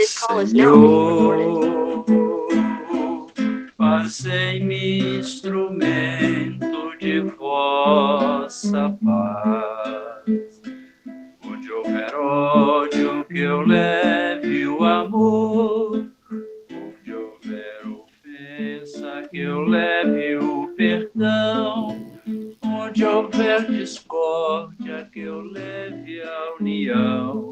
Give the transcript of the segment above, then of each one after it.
Senhor, fazei-me instrumento de vossa paz. Onde houver ódio, que eu leve o amor. Onde houver ofensa, que eu leve o perdão. Onde houver discórdia, que eu leve a união.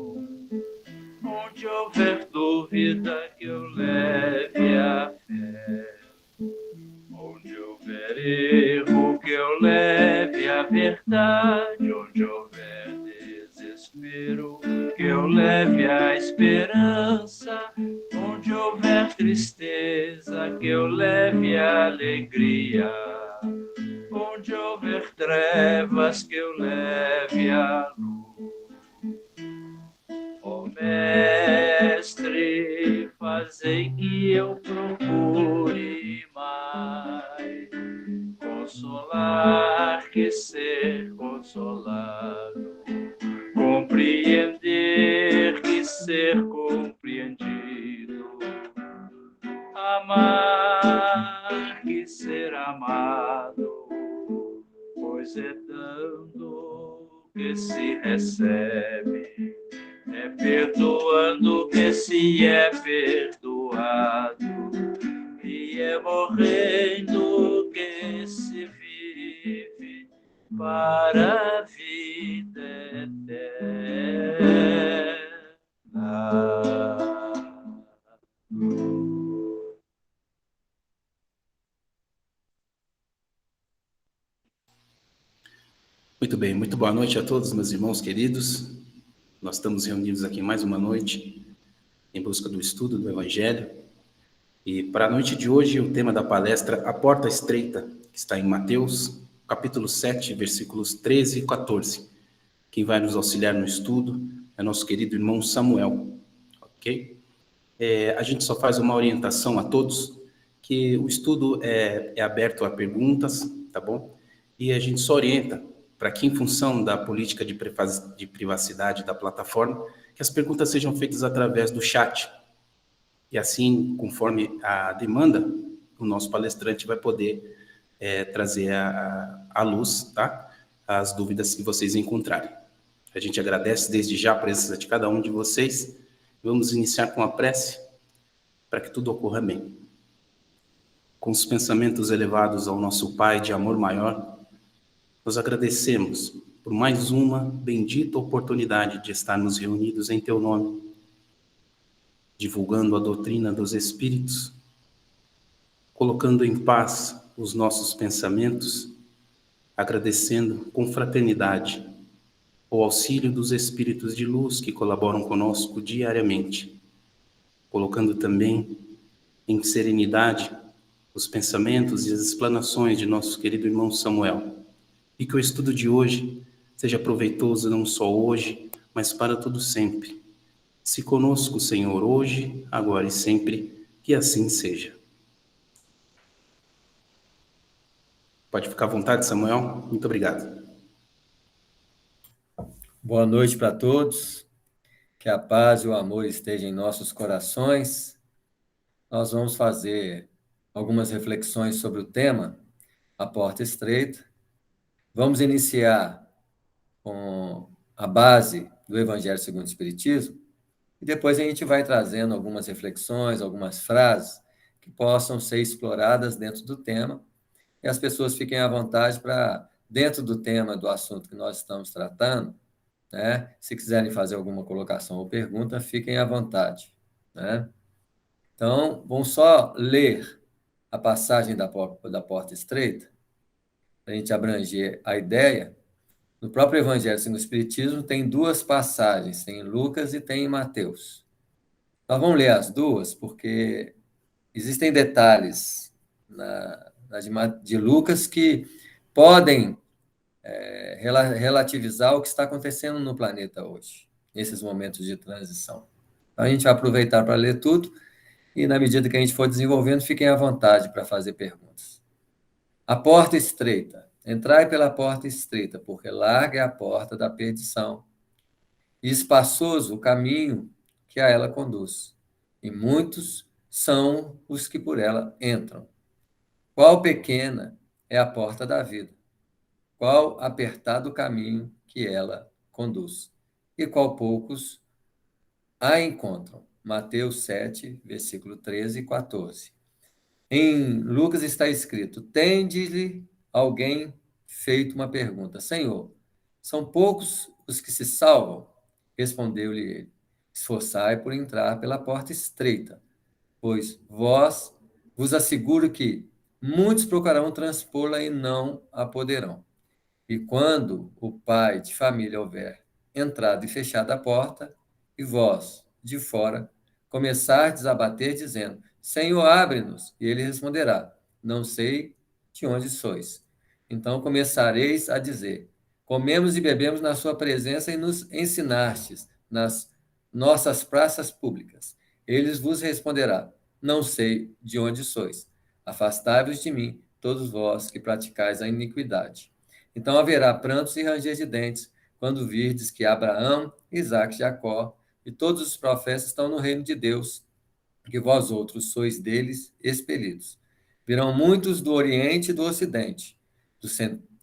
Onde houver dúvida, que eu leve a fé. Onde houver erro, que eu leve a verdade. Onde houver desespero, que eu leve a esperança. Onde houver tristeza, que eu leve a alegria. Onde houver trevas, que eu leve a luz. Ó Mestre, fazei que eu procure mais consolar que ser consolado, compreender que ser compreendido, amar que ser amado, pois é dando que se recebe, é perdoando que se é perdoado, e é morrendo que se vive para a vida eterna. Muito bem, muito boa noite a todos, meus irmãos queridos. Nós estamos reunidos aqui mais uma noite em busca do estudo do Evangelho. E para a noite de hoje, o tema da palestra, A Porta Estreita, que está em Mateus, capítulo 7, versículos 13 e 14. Quem vai nos auxiliar no estudo é nosso querido irmão Samuel, ok? A gente só faz uma orientação a todos, que o estudo é aberto a perguntas, tá bom? E a gente só orienta para que, em função da política de privacidade da plataforma, que as perguntas sejam feitas através do chat. E assim, conforme a demanda, o nosso palestrante vai poder trazer à luz, tá? As dúvidas que vocês encontrarem. A gente agradece desde já a presença de cada um de vocês. Vamos iniciar com a prece para que tudo ocorra bem. Com os pensamentos elevados ao nosso Pai de amor maior, nós agradecemos por mais uma bendita oportunidade de estarmos reunidos em Teu nome, divulgando a doutrina dos Espíritos, colocando em paz os nossos pensamentos, agradecendo com fraternidade o auxílio dos Espíritos de luz que colaboram conosco diariamente, colocando também em serenidade os pensamentos e as explanações de nosso querido irmão Samuel, e que o estudo de hoje seja proveitoso não só hoje, mas para todo sempre. Se conosco, Senhor, hoje, agora e sempre, que assim seja. Pode ficar à vontade, Samuel. Muito obrigado. Boa noite para todos. Que a paz e o amor estejam em nossos corações. Nós vamos fazer algumas reflexões sobre o tema, a porta estreita. Vamos iniciar com a base do Evangelho segundo o Espiritismo e depois a gente vai trazendo algumas reflexões, algumas frases que possam ser exploradas dentro do tema e as pessoas fiquem à vontade para, dentro do tema do assunto que nós estamos tratando, né? Se quiserem fazer alguma colocação ou pergunta, fiquem à vontade, né? Então, vamos só ler a passagem da porta estreita, para a gente abranger a ideia. No próprio Evangelho segundo o Espiritismo tem duas passagens, tem em Lucas e tem em Mateus. Nós vamos ler as duas, porque existem detalhes de Lucas que podem relativizar o que está acontecendo no planeta hoje, nesses momentos de transição. Então, a gente vai aproveitar para ler tudo e, na medida que a gente for desenvolvendo, fiquem à vontade para fazer perguntas. A porta estreita. Entrai pela porta estreita, porque larga é a porta da perdição, e espaçoso o caminho que a ela conduz. e muitos são os que por ela entram. Qual pequena é a porta da vida? Qual apertado caminho que ela conduz? E qual poucos a encontram? Mateus 7, versículo 13 e 14. Em Lucas está escrito: Tende-lhe alguém feito uma pergunta: Senhor, são poucos os que se salvam? Respondeu-lhe ele: Esforçai por entrar pela porta estreita, pois vos asseguro que muitos procurarão transpô-la e não a poderão. E quando o pai de família houver entrado e fechado a porta, e vós, de fora, começardes a bater, dizendo: Senhor, abre-nos. E ele responderá: Não sei de onde sois. Então começareis a dizer: Comemos e bebemos na sua presença e nos ensinastes nas nossas praças públicas. Eles vos responderá: Não sei de onde sois. Afastai-vos de mim, todos vós que praticais a iniquidade. Então haverá prantos e ranger de dentes, quando virdes que Abraão, Isaque, Jacó e todos os profetas estão no reino de Deus, que vós outros sois deles expelidos. Virão muitos do Oriente e do Ocidente, do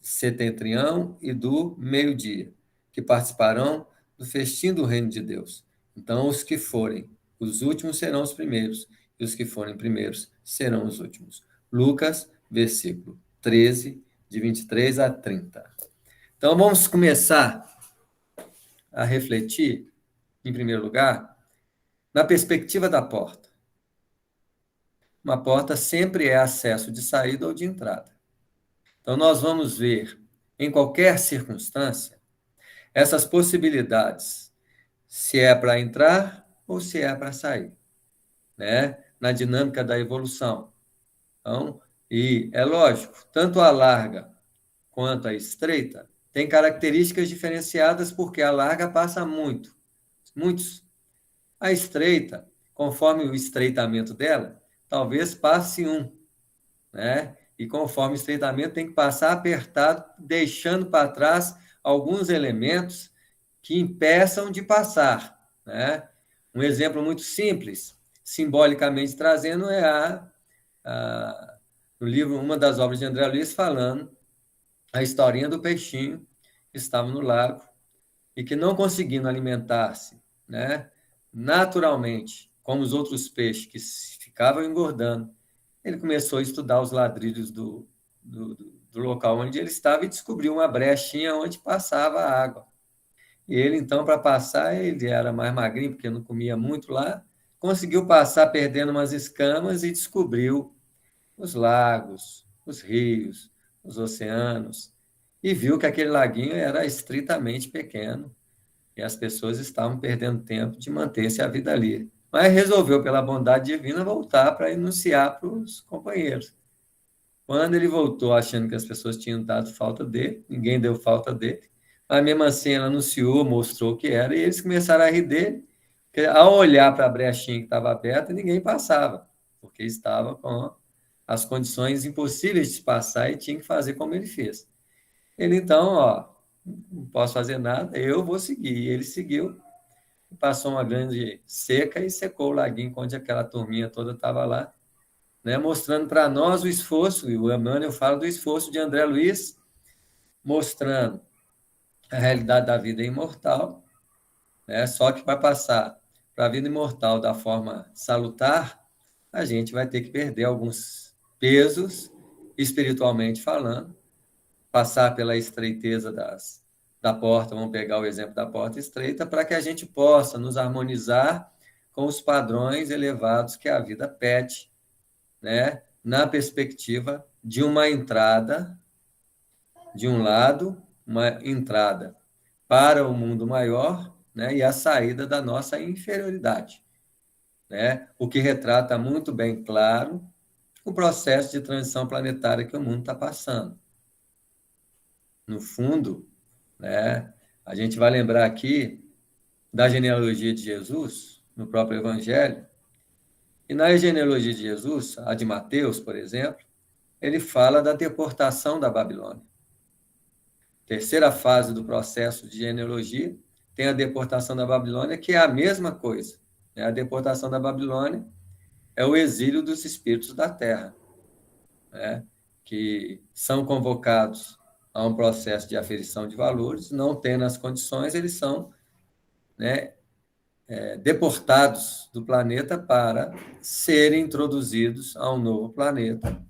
setentrião e do meio-dia, que participarão do festim do reino de Deus. Então os que forem os últimos serão os primeiros, e os que forem primeiros serão os últimos. Lucas, versículo 13, de 23 a 30. Então, vamos começar a refletir, em primeiro lugar, na perspectiva da porta. Uma porta sempre é acesso de saída ou de entrada. Então, nós vamos ver, em qualquer circunstância, essas possibilidades, se é para entrar ou se é para sair, né? Na dinâmica da evolução. Então, e é lógico, tanto a larga quanto a estreita tem características diferenciadas, porque a larga passa muitos. A estreita, conforme o estreitamento dela, talvez passe um, né? E conforme o estreitamento tem que passar apertado, deixando para trás alguns elementos que impeçam de passar, né? Um exemplo muito simples, simbolicamente trazendo, é no livro, uma das obras de André Luiz, falando a historinha do peixinho que estava no lago e que, não conseguindo alimentar-se, né, naturalmente, como os outros peixes que ficavam engordando, ele começou a estudar os ladrilhos do local onde ele estava e descobriu uma brechinha onde passava a água. E ele, então, para passar, ele era mais magrinho, porque não comia muito lá, conseguiu passar perdendo umas escamas e descobriu os lagos, os rios, os oceanos, e viu que aquele laguinho era estritamente pequeno e as pessoas estavam perdendo tempo de manter-se a vida ali. Mas resolveu, pela bondade divina, voltar para anunciar para os companheiros. Quando ele voltou, achando que as pessoas tinham dado falta dele, ninguém deu falta dele, mas mesmo assim ele anunciou, mostrou o que era, e eles começaram a rir dele, porque ao olhar para a brechinha que estava aberta, ninguém passava, porque estava com as condições impossíveis de se passar e tinha que fazer como ele fez. Ele, então, não posso fazer nada, eu vou seguir. E ele seguiu, passou uma grande seca e secou o laguinho onde aquela turminha toda estava lá, né, mostrando para nós o esforço, e o Emmanuel fala do esforço de André Luiz, mostrando a realidade da vida imortal, né, só que para passar para a vida imortal da forma salutar, a gente vai ter que perder alguns pesos, espiritualmente falando, passar pela estreiteza da porta, vamos pegar o exemplo da porta estreita, para que a gente possa nos harmonizar com os padrões elevados que a vida pede, né? Na perspectiva de uma entrada, de um lado, uma entrada para o mundo maior, né? E a saída da nossa inferioridade, né? O que retrata muito bem claro o processo de transição planetária que o mundo está passando. No fundo, né, a gente vai lembrar aqui da genealogia de Jesus, no próprio Evangelho, e na genealogia de Jesus, a de Mateus, por exemplo, ele fala da deportação da Babilônia. Terceira fase do processo de genealogia tem a deportação da Babilônia, que é a mesma coisa, A deportação da Babilônia é o exílio dos espíritos da terra, né? Que são convocados a um processo de aferição de valores, não tendo as condições, eles são, né, deportados do planeta para serem introduzidos a um novo planeta,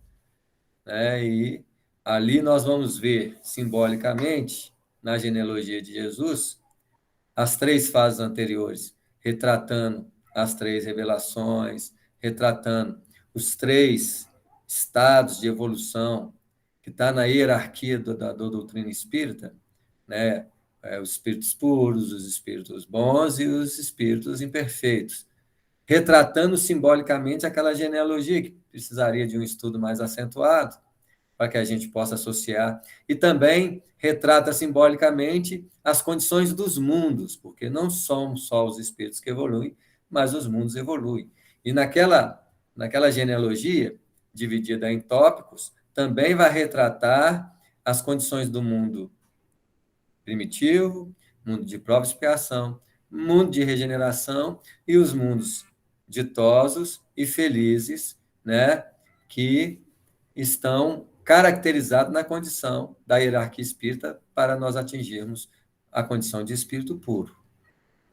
né? E ali nós vamos ver, simbolicamente, na genealogia de Jesus, as 3 fases anteriores, retratando as 3 revelações, retratando os 3 estados de evolução que está na hierarquia da doutrina espírita, né? Os espíritos puros, os espíritos bons e os espíritos imperfeitos, retratando simbolicamente aquela genealogia que precisaria de um estudo mais acentuado para que a gente possa associar, e também retrata simbolicamente as condições dos mundos, porque não somos só os espíritos que evoluem, mas os mundos evoluem. E naquela genealogia, dividida em tópicos, também vai retratar as condições do mundo primitivo, mundo de prova e expiação, mundo de regeneração e os mundos ditosos e felizes, né, que estão caracterizados na condição da hierarquia espírita para nós atingirmos a condição de espírito puro.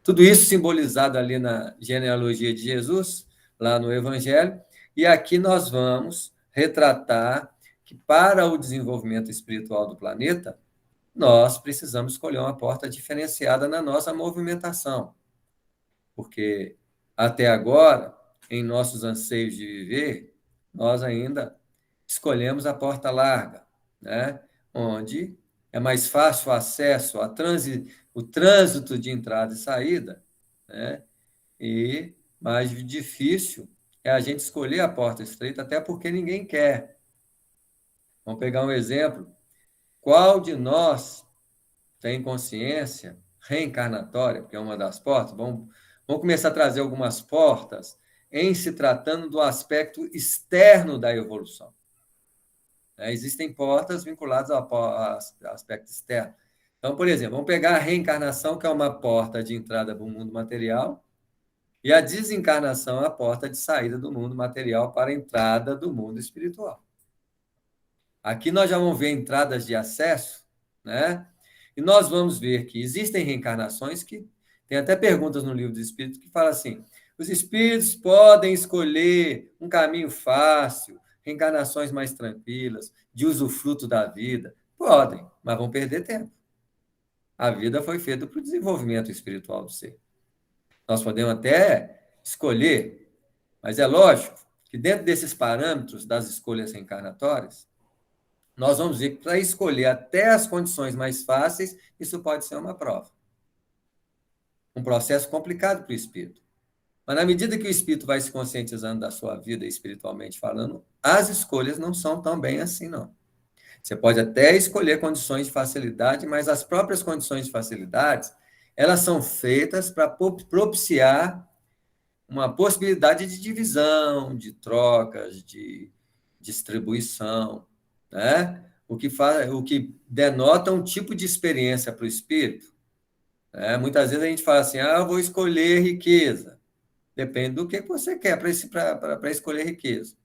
Tudo isso simbolizado ali na genealogia de Jesus, lá no Evangelho, e aqui nós vamos retratar que para o desenvolvimento espiritual do planeta, nós precisamos escolher uma porta diferenciada na nossa movimentação, porque até agora, em nossos anseios de viver, nós ainda escolhemos a porta larga, né? Onde é mais fácil o acesso, o trânsito de entrada e saída, né? E mais difícil é a gente escolher a porta estreita, até porque ninguém quer. Vamos pegar um exemplo. Qual de nós tem consciência reencarnatória, porque é uma das portas? Vamos começar a trazer algumas portas em se tratando do aspecto externo da evolução. Existem portas vinculadas ao aspecto externo. Então, por exemplo, vamos pegar a reencarnação, que é uma porta de entrada para o mundo material, e a desencarnação é a porta de saída do mundo material para a entrada do mundo espiritual. Aqui nós já vamos ver entradas de acesso, né? E nós vamos ver que existem reencarnações que tem até perguntas no livro dos Espíritos que fala assim: os espíritos podem escolher um caminho fácil, reencarnações mais tranquilas, de usufruto da vida? Podem, mas vão perder tempo. A vida foi feita para o desenvolvimento espiritual do ser. Nós podemos até escolher, mas é lógico que dentro desses parâmetros das escolhas reencarnatórias, nós vamos ver que para escolher até as condições mais fáceis, isso pode ser uma prova. Um processo complicado para o espírito. Mas na medida que o espírito vai se conscientizando da sua vida espiritualmente falando, as escolhas não são tão bem assim, não. Você pode até escolher condições de facilidade, mas as próprias condições de facilidade, elas são feitas para propiciar uma possibilidade de divisão, de trocas, de distribuição, né? O que denota um tipo de experiência para o espírito. Muitas vezes a gente fala assim: eu vou escolher riqueza. Depende do que você quer para escolher riqueza.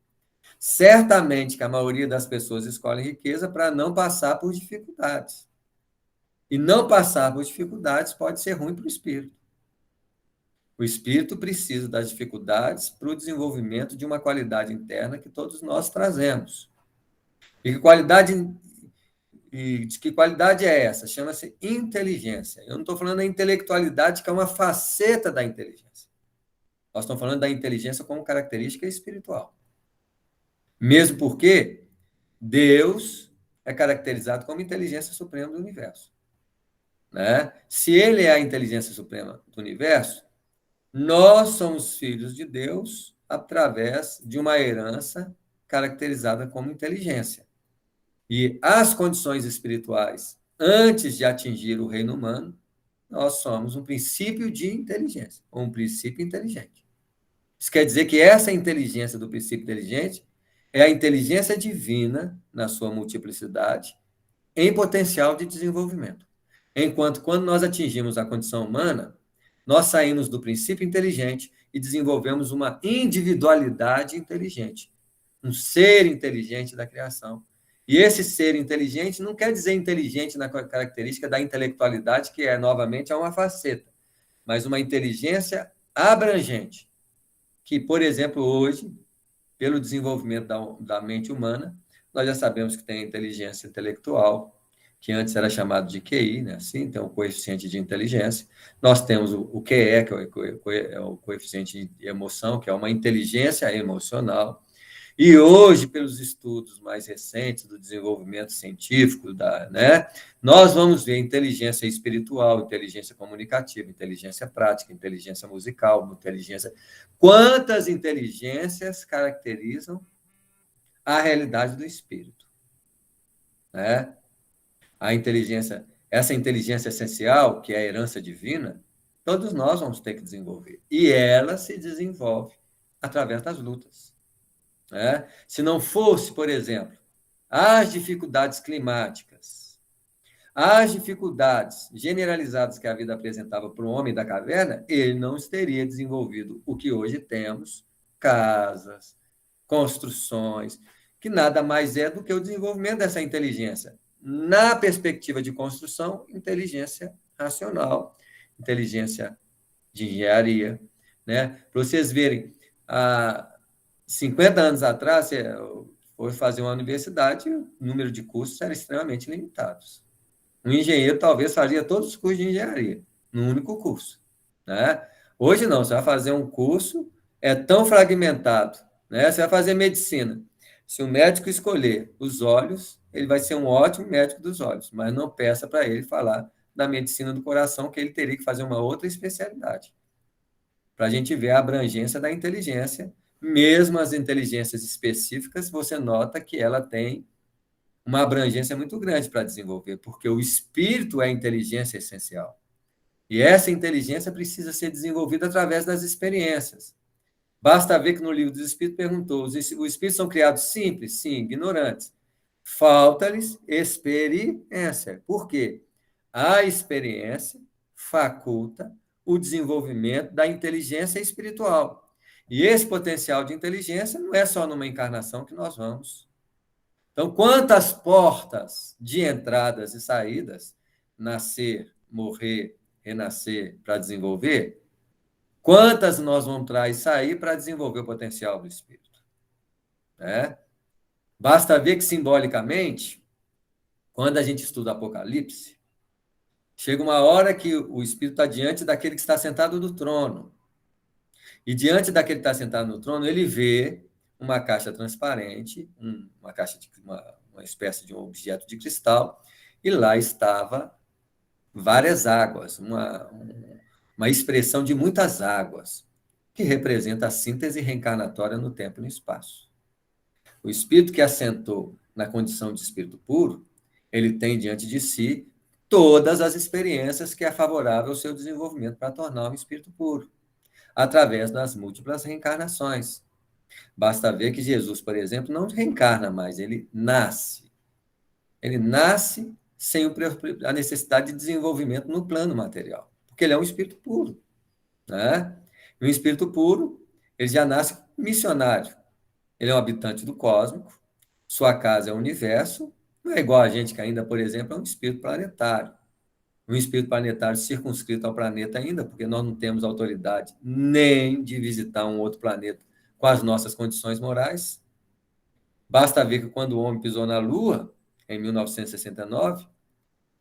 Certamente que a maioria das pessoas escolhe riqueza para não passar por dificuldades. E não passar por dificuldades pode ser ruim para o espírito. O espírito precisa das dificuldades para o desenvolvimento de uma qualidade interna que todos nós trazemos. E de que qualidade é essa? Chama-se inteligência. Eu não estou falando da intelectualidade, que é uma faceta da inteligência. Nós estamos falando da inteligência como característica espiritual. Mesmo porque Deus é caracterizado como inteligência suprema do universo. Né? Se ele é a inteligência suprema do universo, nós somos filhos de Deus através de uma herança caracterizada como inteligência. E as condições espirituais, antes de atingir o reino humano, nós somos um princípio de inteligência, ou um princípio inteligente. Isso quer dizer que essa inteligência do princípio inteligente é a inteligência divina, na sua multiplicidade, em potencial de desenvolvimento. Enquanto, quando nós atingimos a condição humana, nós saímos do princípio inteligente e desenvolvemos uma individualidade inteligente, um ser inteligente da criação. E esse ser inteligente não quer dizer inteligente na característica da intelectualidade, que novamente, é uma faceta, mas uma inteligência abrangente, que, por exemplo, hoje, pelo desenvolvimento da mente humana, nós já sabemos que tem a inteligência intelectual, que antes era chamado de QI, né? Assim, tem o coeficiente de inteligência. Nós temos o QE, que é o coeficiente de emoção, que é uma inteligência emocional. E hoje, pelos estudos mais recentes do desenvolvimento científico, né, nós vamos ver inteligência espiritual, inteligência comunicativa, inteligência prática, inteligência musical, inteligência... Quantas inteligências caracterizam a realidade do espírito? Né? Essa inteligência essencial, que é a herança divina, todos nós vamos ter que desenvolver. E ela se desenvolve através das lutas. Né? Se não fosse, por exemplo, as dificuldades climáticas, as dificuldades generalizadas que a vida apresentava para o homem da caverna, ele não teria desenvolvido o que hoje temos, casas, construções, que nada mais é do que o desenvolvimento dessa inteligência. Na perspectiva de construção, inteligência racional, inteligência de engenharia. Né? Para vocês verem, 50 anos atrás, você foi fazer uma universidade, o número de cursos era extremamente limitado. Um engenheiro talvez fazia todos os cursos de engenharia, num único curso. Né? Hoje não, você vai fazer um curso, é tão fragmentado. Né? Você vai fazer medicina. Se o médico escolher os olhos, ele vai ser um ótimo médico dos olhos, mas não peça para ele falar da medicina do coração, que ele teria que fazer uma outra especialidade. Para a gente ver a abrangência da inteligência. Mesmo as inteligências específicas, você nota que ela tem uma abrangência muito grande para desenvolver, porque o espírito é a inteligência essencial. E essa inteligência precisa ser desenvolvida através das experiências. Basta ver que no livro dos Espíritos perguntou, os espíritos são criados simples? Sim, ignorantes. Falta-lhes experiência. Por quê? A experiência faculta o desenvolvimento da inteligência espiritual. E esse potencial de inteligência não é só numa encarnação que nós vamos. Então, quantas portas de entradas e saídas, nascer, morrer, renascer, para desenvolver, quantas nós vamos entrar e sair para desenvolver o potencial do espírito? Né? Basta ver que, simbolicamente, quando a gente estuda Apocalipse, chega uma hora que o espírito está diante daquele que está sentado no trono. E diante daquele que está sentado no trono, ele vê uma caixa transparente, uma espécie de um objeto de cristal, e lá estava várias águas, uma expressão de muitas águas, que representa a síntese reencarnatória no tempo e no espaço. O espírito que assentou na condição de espírito puro, ele tem diante de si todas as experiências que é favorável ao seu desenvolvimento para tornar um espírito puro, através das múltiplas reencarnações. Basta ver que Jesus, por exemplo, não reencarna mais, ele nasce. Ele nasce sem a necessidade de desenvolvimento no plano material, porque ele é um espírito puro. Né? E um espírito puro, ele já nasce missionário. Ele é um habitante do cósmico, sua casa é o universo, não é igual a gente que ainda, por exemplo, é um espírito planetário. Um espírito planetário circunscrito ao planeta ainda, porque nós não temos autoridade nem de visitar um outro planeta com as nossas condições morais. Basta ver que quando o homem pisou na Lua, em 1969,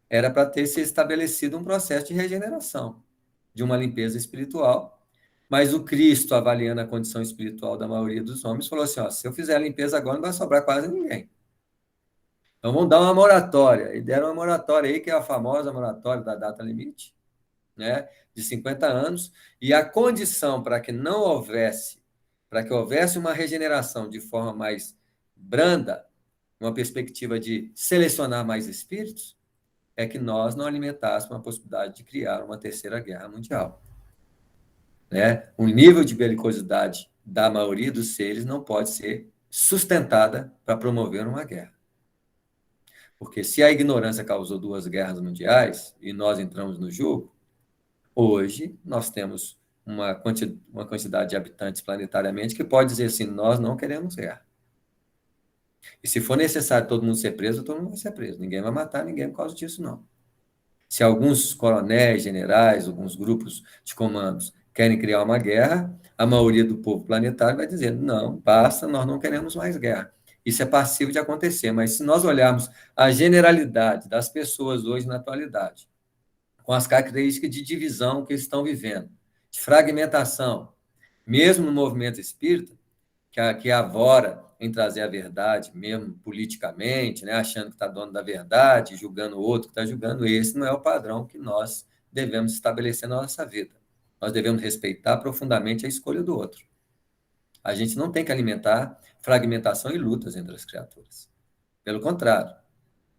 era para ter se estabelecido um processo de regeneração, de uma limpeza espiritual. Mas o Cristo, avaliando a condição espiritual da maioria dos homens, falou assim, se eu fizer a limpeza agora, não vai sobrar quase ninguém. Então, vamos dar uma moratória. E deram uma moratória aí, que é a famosa moratória da data limite, né, de 50 anos. E a condição para que houvesse uma regeneração de forma mais branda, uma perspectiva de selecionar mais espíritos, é que nós não alimentássemos a possibilidade de criar uma terceira guerra mundial. Né? O nível de belicosidade da maioria dos seres não pode ser sustentada para promover uma guerra. Porque se a ignorância causou 2 guerras mundiais e nós entramos no jogo, Hoje, nós temos uma quantidade de habitantes planetariamente que pode dizer assim, nós não queremos guerra. E se for necessário todo mundo ser preso, todo mundo vai ser preso. Ninguém vai matar ninguém por causa disso, não. Se alguns coronéis, generais, alguns grupos de comandos querem criar uma guerra, a maioria do povo planetário vai dizer, não, basta, nós não queremos mais guerra. Isso é passivo de acontecer, mas se nós olharmos a generalidade das pessoas hoje na atualidade, com as características de divisão que eles estão vivendo, de fragmentação, mesmo no movimento espírita, que avora em trazer a verdade, mesmo politicamente, né, achando que está dono da verdade, julgando o outro que está julgando, esse não é o padrão que nós devemos estabelecer na nossa vida. Nós devemos respeitar profundamente a escolha do outro. A gente não tem que alimentar fragmentação e lutas entre as criaturas. Pelo contrário,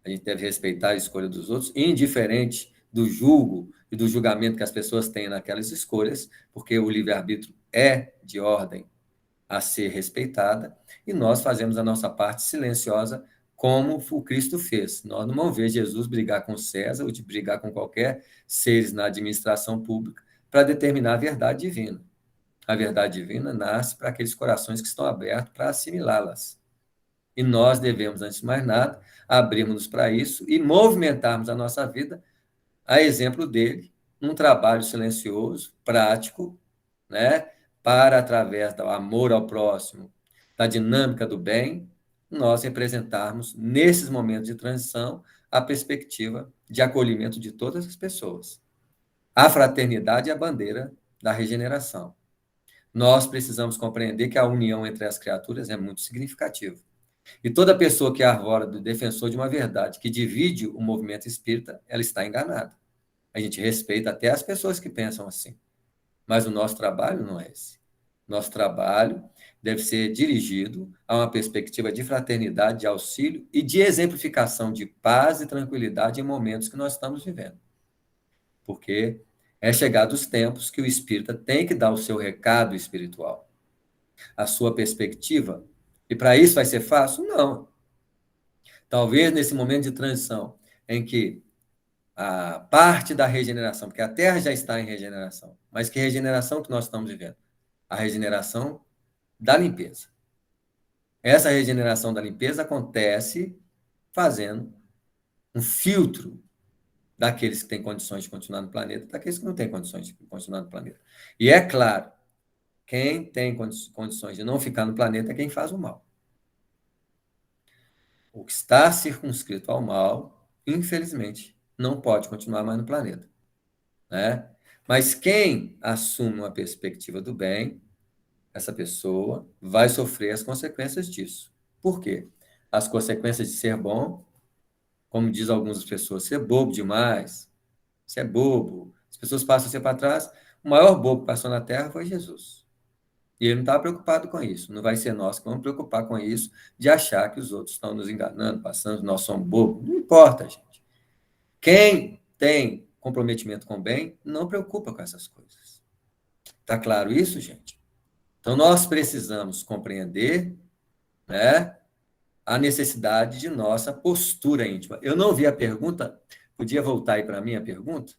a gente deve respeitar a escolha dos outros, indiferente do julgo e do julgamento que as pessoas têm naquelas escolhas, porque o livre-arbítrio é de ordem a ser respeitada, e nós fazemos a nossa parte silenciosa, como o Cristo fez. Nós não vamos ver Jesus brigar com César ou de brigar com qualquer seres na administração pública para determinar a verdade divina. A verdade divina nasce para aqueles corações que estão abertos para assimilá-las. E nós devemos, antes de mais nada, abrirmos-nos para isso e movimentarmos a nossa vida, a exemplo dele, num trabalho silencioso, prático, né? Para, através do amor ao próximo, da dinâmica do bem, nós representarmos, nesses momentos de transição, a perspectiva de acolhimento de todas as pessoas. A fraternidade é a bandeira da regeneração. Nós precisamos compreender que a união entre as criaturas é muito significativa. E toda pessoa que arvora do defensor de uma verdade, que divide o movimento espírita, ela está enganada. A gente respeita até as pessoas que pensam assim. Mas o nosso trabalho não é esse. Nosso trabalho deve ser dirigido a uma perspectiva de fraternidade, de auxílio e de exemplificação de paz e tranquilidade em momentos que nós estamos vivendo. Porque é chegado os tempos que o espírita tem que dar o seu recado espiritual, a sua perspectiva. E para isso vai ser fácil? Não. Talvez nesse momento de transição, em que a parte da regeneração, porque a Terra já está em regeneração, mas que regeneração que nós estamos vivendo? A regeneração da limpeza. Essa regeneração da limpeza acontece fazendo um filtro daqueles que têm condições de continuar no planeta, daqueles que não têm condições de continuar no planeta. E é claro, quem tem condições de não ficar no planeta é quem faz o mal. O que está circunscrito ao mal, infelizmente, não pode continuar mais no planeta, né? Mas quem assume uma perspectiva do bem, essa pessoa vai sofrer as consequências disso. Por quê? As consequências de ser bom, como diz algumas pessoas, ser bobo demais, você é bobo, as pessoas passam a ser para trás. O maior bobo que passou na Terra foi Jesus. E ele não estava preocupado com isso. Não vai ser nós que vamos preocupar com isso, de achar que os outros estão nos enganando, passando, nós somos bobos. Não importa, gente. Quem tem comprometimento com o bem, não preocupa com essas coisas. Tá claro isso, gente? Então, nós precisamos compreender, né, a necessidade de nossa postura íntima. Eu não vi a pergunta. Podia voltar aí para mim a pergunta?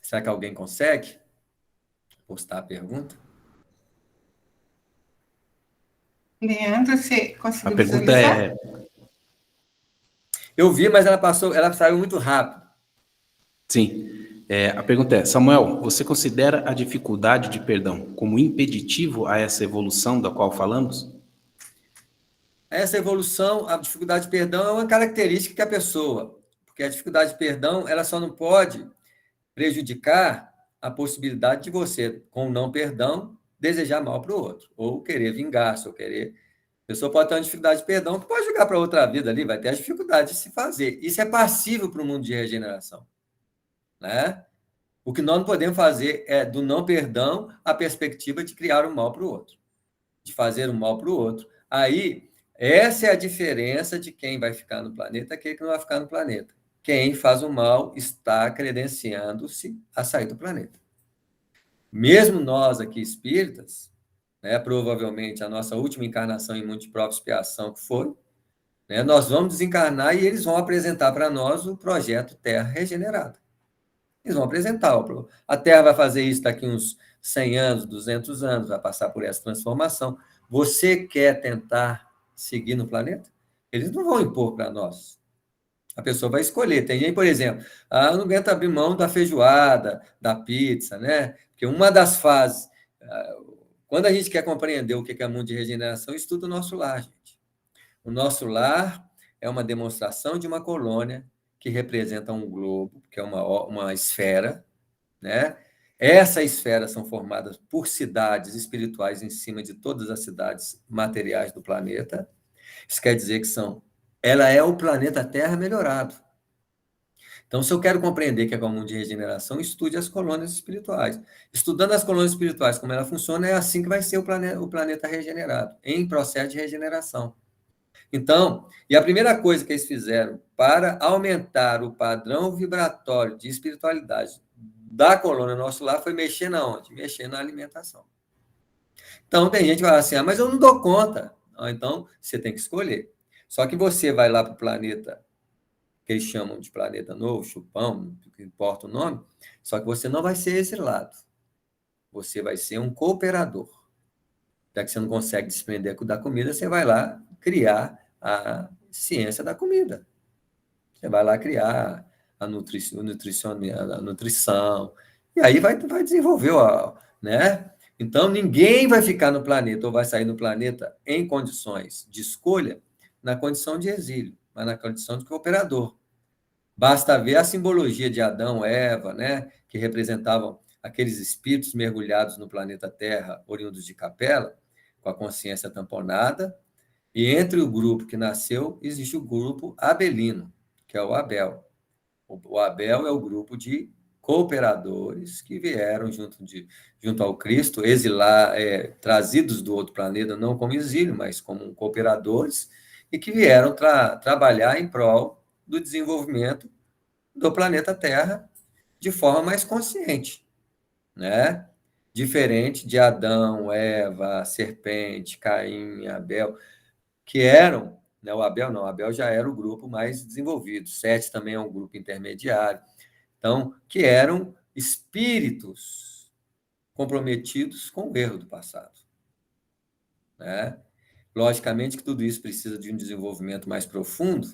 Será que alguém consegue postar a pergunta? Leandro, você A conseguiu pergunta visualizar? é... Eu vi, mas ela saiu muito rápido. Sim. A pergunta é, Samuel, você considera a dificuldade de perdão como impeditivo a essa evolução da qual falamos? Essa evolução, a dificuldade de perdão é uma característica que a pessoa, porque a dificuldade de perdão, ela só não pode prejudicar a possibilidade de você, com o não perdão, desejar mal para o outro, ou querer vingar-se, ou querer... A pessoa pode ter uma dificuldade de perdão, que pode jogar para outra vida ali, vai ter a dificuldade de se fazer. Isso é passível para o mundo de regeneração, né? O que nós não podemos fazer é, do não perdão, a perspectiva de criar o mal para o outro, de fazer o mal para o outro. Aí, essa é a diferença de quem vai ficar no planeta e quem não vai ficar no planeta. Quem faz o mal está credenciando-se a sair do planeta. Mesmo nós aqui espíritas, né, provavelmente a nossa última encarnação em multiprova expiação que foi, né, nós vamos desencarnar e eles vão apresentar para nós o projeto Terra Regenerada. Eles vão apresentar. A Terra vai fazer isso daqui uns 100 anos, 200 anos, vai passar por essa transformação. Você quer tentar seguir no planeta? Eles não vão impor para nós. A pessoa vai escolher. Tem gente, por exemplo, não aguenta abrir mão da feijoada, da pizza, né? Porque uma das fases, quando a gente quer compreender o que é mundo de regeneração, estuda o nosso lar, gente. O nosso lar é uma demonstração de uma colônia que representa um globo, que é uma esfera, né? Essas esferas são formadas por cidades espirituais em cima de todas as cidades materiais do planeta. Isso quer dizer que ela é o planeta Terra melhorado. Então, se eu quero compreender que é o mundo de regeneração, estude as colônias espirituais. Estudando as colônias espirituais, como ela funciona, é assim que vai ser o planeta regenerado, em processo de regeneração. Então, e a primeira coisa que eles fizeram para aumentar o padrão vibratório de espiritualidade da colônia nosso lar foi mexer na onde? Mexer na alimentação. Então, tem gente que fala assim, mas eu não dou conta. Então, você tem que escolher. Só que você vai lá para o planeta, que eles chamam de planeta novo, chupão, não importa o nome, só que você não vai ser exilado. Você vai ser um cooperador. Já que você não consegue desprender da comida, você vai lá criar a ciência da comida. Você vai lá criar a nutrição, e aí vai desenvolver, né? Então, ninguém vai ficar no planeta, ou vai sair no planeta em condições de escolha, na condição de exílio, mas na condição de cooperador. Basta ver a simbologia de Adão, Eva, né? Que representavam aqueles espíritos mergulhados no planeta Terra, oriundos de Capela, com a consciência tamponada, e entre o grupo que nasceu, existe o grupo abelino, que é o Abel. O Abel é o grupo de cooperadores que vieram junto ao Cristo, trazidos do outro planeta, não como exílio, mas como cooperadores, e que vieram trabalhar em prol do desenvolvimento do planeta Terra de forma mais consciente, né? Diferente de Adão, Eva, serpente, Caim, Abel, que eram, né, o Abel já era o grupo mais desenvolvido, Sete também é um grupo intermediário, então, que eram espíritos comprometidos com o erro do passado, né? Logicamente que tudo isso precisa de um desenvolvimento mais profundo,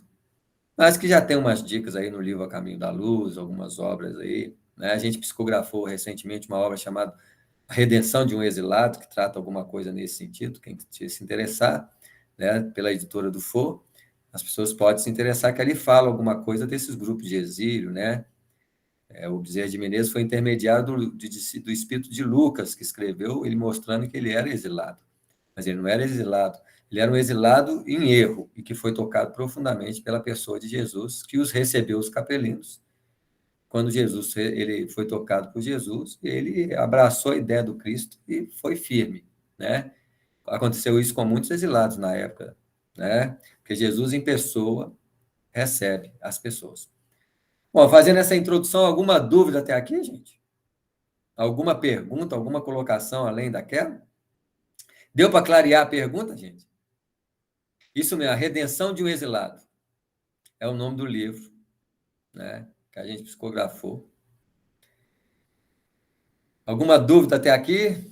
mas que já tem umas dicas aí no livro A Caminho da Luz, algumas obras aí, né? A gente psicografou recentemente uma obra chamada A Redenção de um Exilado, que trata alguma coisa nesse sentido, quem se interessar, né, pela editora do For, as pessoas podem se interessar, que ali fala alguma coisa desses grupos de exílio, né? O Bezerra de Menezes foi intermediário do espírito de Lucas, que escreveu, ele mostrando que ele era exilado. Mas ele não era exilado, ele era um exilado em erro, e que foi tocado profundamente pela pessoa de Jesus, que os recebeu, os capelinos. Quando ele foi tocado por Jesus, ele abraçou a ideia do Cristo e foi firme, né? Aconteceu isso com muitos exilados na época, né? Porque Jesus, em pessoa, recebe as pessoas. Bom, fazendo essa introdução, alguma dúvida até aqui, gente? Alguma pergunta, alguma colocação além daquela? Deu para clarear a pergunta, gente? Isso mesmo, A Redenção de um Exilado. É o nome do livro, né? Que a gente psicografou. Alguma dúvida até aqui?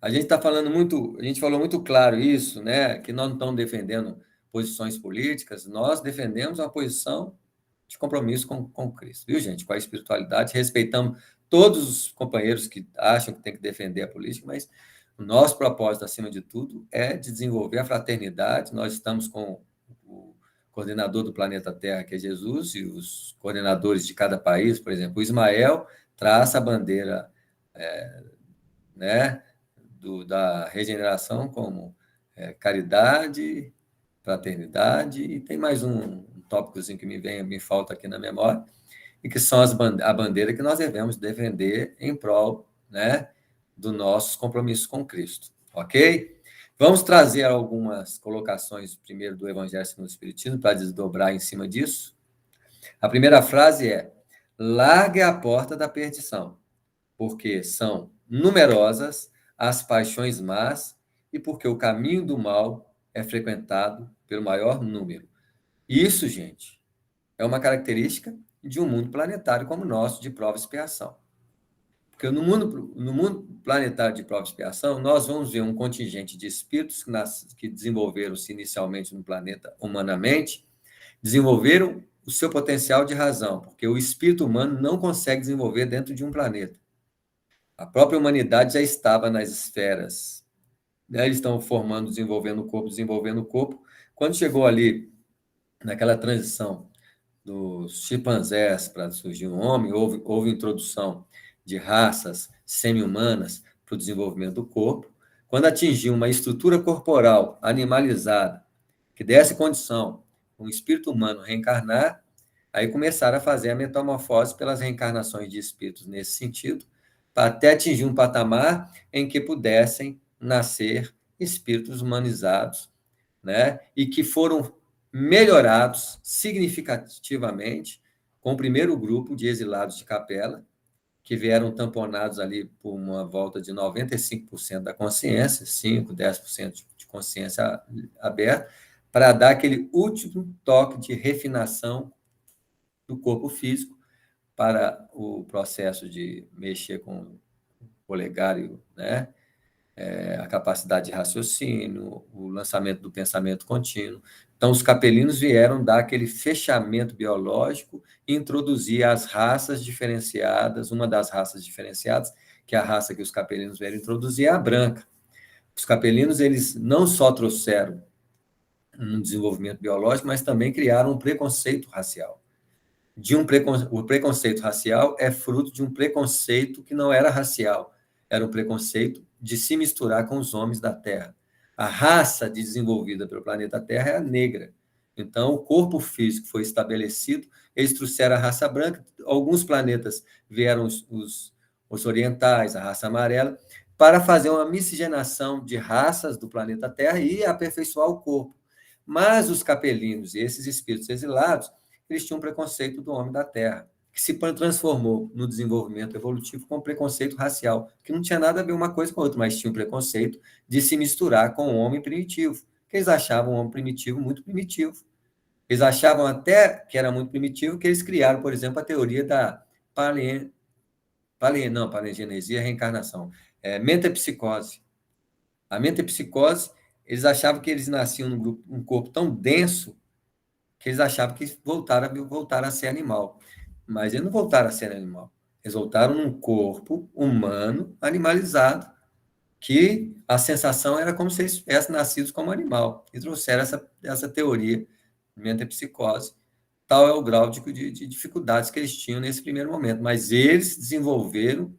A gente falou muito claro isso, né? Que nós não estamos defendendo posições políticas, nós defendemos uma posição de compromisso com Cristo, viu, gente? Com a espiritualidade, respeitamos todos os companheiros que acham que tem que defender a política, mas o nosso propósito, acima de tudo, é de desenvolver a fraternidade. Nós estamos com o coordenador do planeta Terra, que é Jesus, e os coordenadores de cada país, por exemplo, o Ismael traça a bandeira, né, da regeneração como caridade, fraternidade, e tem mais um tópicozinho que me falta aqui na memória, e que são a bandeira que nós devemos defender em prol, né, dos nossos compromissos com Cristo, ok? Vamos trazer algumas colocações primeiro do Evangelho segundo o Espiritismo para desdobrar em cima disso. A primeira frase é: largue a porta da perdição, porque são numerosas as paixões más e porque o caminho do mal é frequentado pelo maior número. Isso, gente, é uma característica de um mundo planetário como o nosso, de prova e expiação. Porque no mundo planetário de prova e expiação, nós vamos ver um contingente de espíritos que desenvolveram-se inicialmente no planeta humanamente, desenvolveram o seu potencial de razão, porque o espírito humano não consegue desenvolver dentro de um planeta. A própria humanidade já estava nas esferas, né? Eles estão formando, desenvolvendo o corpo. Quando chegou ali, naquela transição dos chimpanzés para surgir um homem, houve introdução de raças semi-humanas para o desenvolvimento do corpo. Quando atingiu uma estrutura corporal animalizada, que desse condição um espírito humano reencarnar, aí começaram a fazer a metamorfose pelas reencarnações de espíritos nesse sentido, para até atingir um patamar em que pudessem nascer espíritos humanizados, né? E que foram melhorados significativamente com o primeiro grupo de exilados de Capela, que vieram tamponados ali por uma volta de 95% da consciência, 5%, 10% de consciência aberta, para dar aquele último toque de refinação do corpo físico para o processo de mexer com o polegar, né? A capacidade de raciocínio, o lançamento do pensamento contínuo. Então, os capelinos vieram dar aquele fechamento biológico e introduzir as raças diferenciadas. Uma das raças diferenciadas, que é a raça que os capelinos vieram introduzir, é a branca. Os capelinos, eles não só trouxeram um desenvolvimento biológico, mas também criaram um preconceito racial. O preconceito racial é fruto de um preconceito que não era racial, era um preconceito de se misturar com os homens da Terra. A raça desenvolvida pelo planeta Terra é a negra. Então, o corpo físico foi estabelecido, eles trouxeram a raça branca, alguns planetas vieram os orientais, a raça amarela, para fazer uma miscigenação de raças do planeta Terra e aperfeiçoar o corpo. Mas os capelinos e esses espíritos exilados, eles tinham um preconceito do homem da Terra, que se transformou no desenvolvimento evolutivo com preconceito racial, que não tinha nada a ver uma coisa com a outra, mas tinha um preconceito de se misturar com o homem primitivo, que eles achavam o homem primitivo muito primitivo. Eles achavam até que era muito primitivo, que eles criaram, por exemplo, a teoria da paleogenesia, reencarnação, metapsicose. A metapsicose, eles achavam que eles nasciam num corpo tão denso que eles achavam que voltaram a ser animal. Mas eles não voltaram a ser animal. Eles voltaram num corpo humano animalizado, que a sensação era como se eles tivessem nascido como animal. E trouxeram essa teoria de metapsicose. Tal é o grau de dificuldades que eles tinham nesse primeiro momento. Mas eles desenvolveram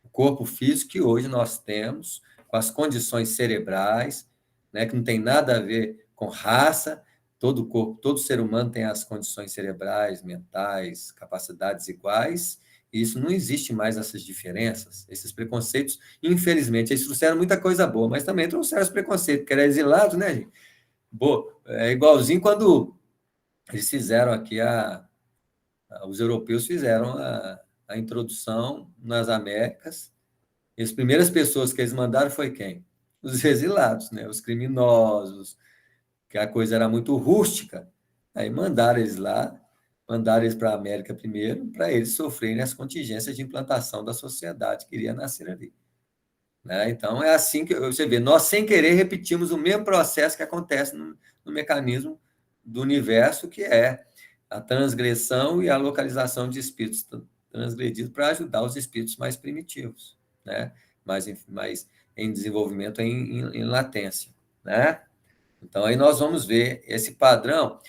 o corpo físico que hoje nós temos, com as condições cerebrais, né, que não tem nada a ver com raça. Todo corpo, todo ser humano tem as condições cerebrais, mentais, capacidades iguais, e isso não existe mais, essas diferenças, esses preconceitos. Infelizmente, eles trouxeram muita coisa boa, mas também trouxeram os preconceitos, porque era exilado, né, gente? É igualzinho quando eles fizeram aqui, os europeus fizeram a introdução nas Américas, e as primeiras pessoas que eles mandaram foi quem? Os exilados, né? Os criminosos, que a coisa era muito rústica, aí mandaram eles lá, mandaram eles para a América primeiro, para eles sofrerem as contingências de implantação da sociedade que iria nascer ali. Né? Então, é assim que você vê, nós sem querer repetimos o mesmo processo que acontece no mecanismo do universo, que é a transgressão e a localização de espíritos transgredidos para ajudar os espíritos mais primitivos, né? mais em desenvolvimento, em latência, né? Então, aí nós vamos ver esse padrão.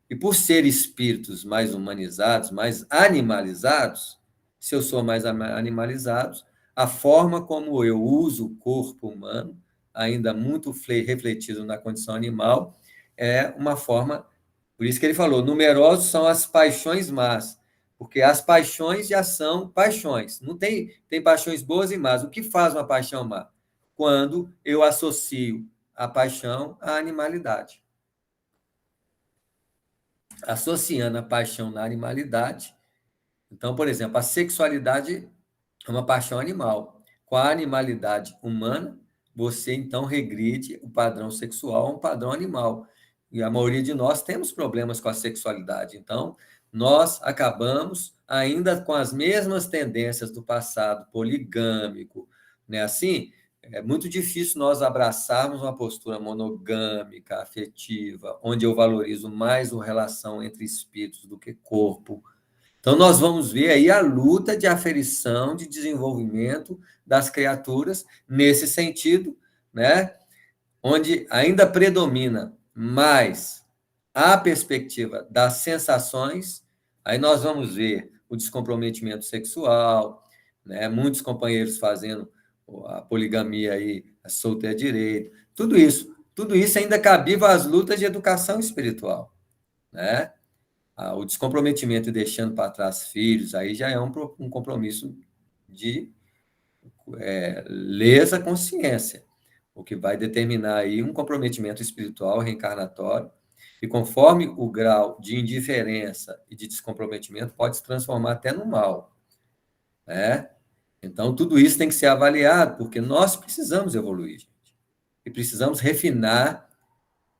E por ser espíritos mais humanizados, mais animalizados, se eu sou mais animalizado, a forma como eu uso o corpo humano, ainda muito refletido na condição animal, é uma forma... Por isso que ele falou, numerosos são as paixões más, porque as paixões já são paixões. Não tem paixões boas e más. O que faz uma paixão má? Quando eu associo a paixão à animalidade. Associando a paixão na animalidade. Então, por exemplo, a sexualidade é uma paixão animal. Com a animalidade humana, você, então, regride o padrão sexual a um padrão animal. E a maioria de nós temos problemas com a sexualidade. Então, nós acabamos ainda com as mesmas tendências do passado poligâmico, né? Assim, é muito difícil nós abraçarmos uma postura monogâmica, afetiva, onde eu valorizo mais a relação entre espíritos do que corpo. Então, nós vamos ver aí a luta de aferição, de desenvolvimento das criaturas nesse sentido, né? Onde ainda predomina mais a perspectiva das sensações, aí nós vamos ver o descomprometimento sexual, né? Muitos companheiros fazendo a poligamia aí, a solteira direito, tudo isso ainda cabível às lutas de educação espiritual, né? O descomprometimento e deixando para trás filhos, aí já é um compromisso de lesa consciência, o que vai determinar aí um comprometimento espiritual reencarnatório, e conforme o grau de indiferença e de descomprometimento pode se transformar até no mal, né? Então, tudo isso tem que ser avaliado, porque nós precisamos evoluir, gente, e precisamos refinar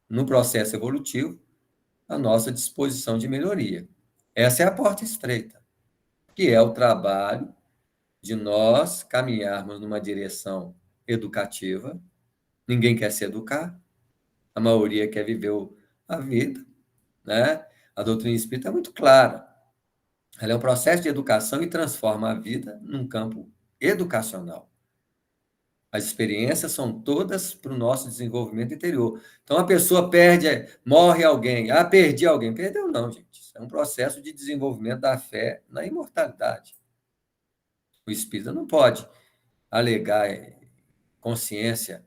no processo evolutivo a nossa disposição de melhoria. Essa é a porta estreita, que é o trabalho de nós caminharmos numa direção educativa. Ninguém quer se educar, a maioria quer viver a vida, né? A doutrina espírita é muito clara. Ela é um processo de educação e transforma a vida num campo educacional. As experiências são todas para o nosso desenvolvimento interior. Então, a pessoa morre alguém. Ah, perdi alguém. Perdeu não, gente. Isso é um processo de desenvolvimento da fé na imortalidade. O espírita não pode alegar consciência,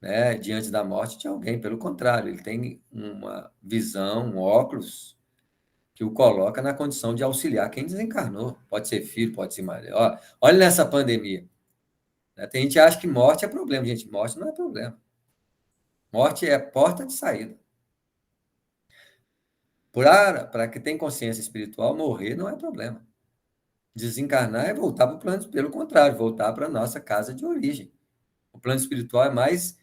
né, diante da morte de alguém. Pelo contrário, ele tem uma visão, um óculos, que o coloca na condição de auxiliar quem desencarnou. Pode ser filho, pode ser marido. Olha nessa pandemia. Tem gente que acha que morte é problema. Gente, morte não é problema. Morte é porta de saída. Para quem tem consciência espiritual, morrer não é problema. Desencarnar é voltar para o plano, pelo contrário, voltar para a nossa casa de origem. O plano espiritual é mais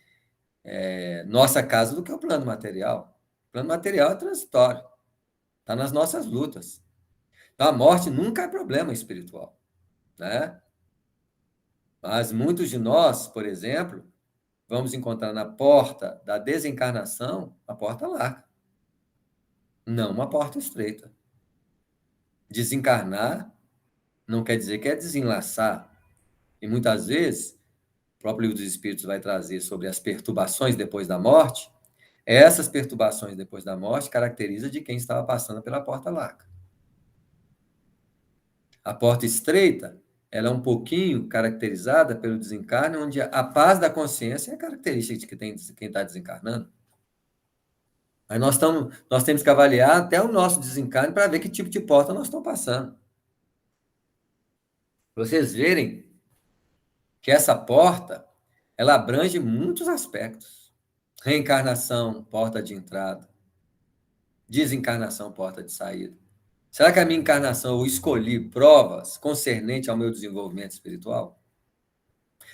nossa casa do que o plano material. O plano material é transitório. Está nas nossas lutas. Então, a morte nunca é problema espiritual, né? Mas muitos de nós, por exemplo, vamos encontrar na porta da desencarnação a porta larga, não uma porta estreita. Desencarnar não quer dizer que é desenlaçar. E muitas vezes, o próprio Livro dos Espíritos vai trazer sobre as perturbações depois da morte. Essas perturbações depois da morte caracterizam de quem estava passando pela porta larga. A porta estreita, ela é um pouquinho caracterizada pelo desencarne, onde a paz da consciência é característica de quem está desencarnando. Aí nós temos que avaliar até o nosso desencarne para ver que tipo de porta nós estamos passando. Para vocês verem que essa porta, ela abrange muitos aspectos. Reencarnação, porta de entrada. Desencarnação, porta de saída. Será que a minha encarnação eu escolhi provas concernentes ao meu desenvolvimento espiritual?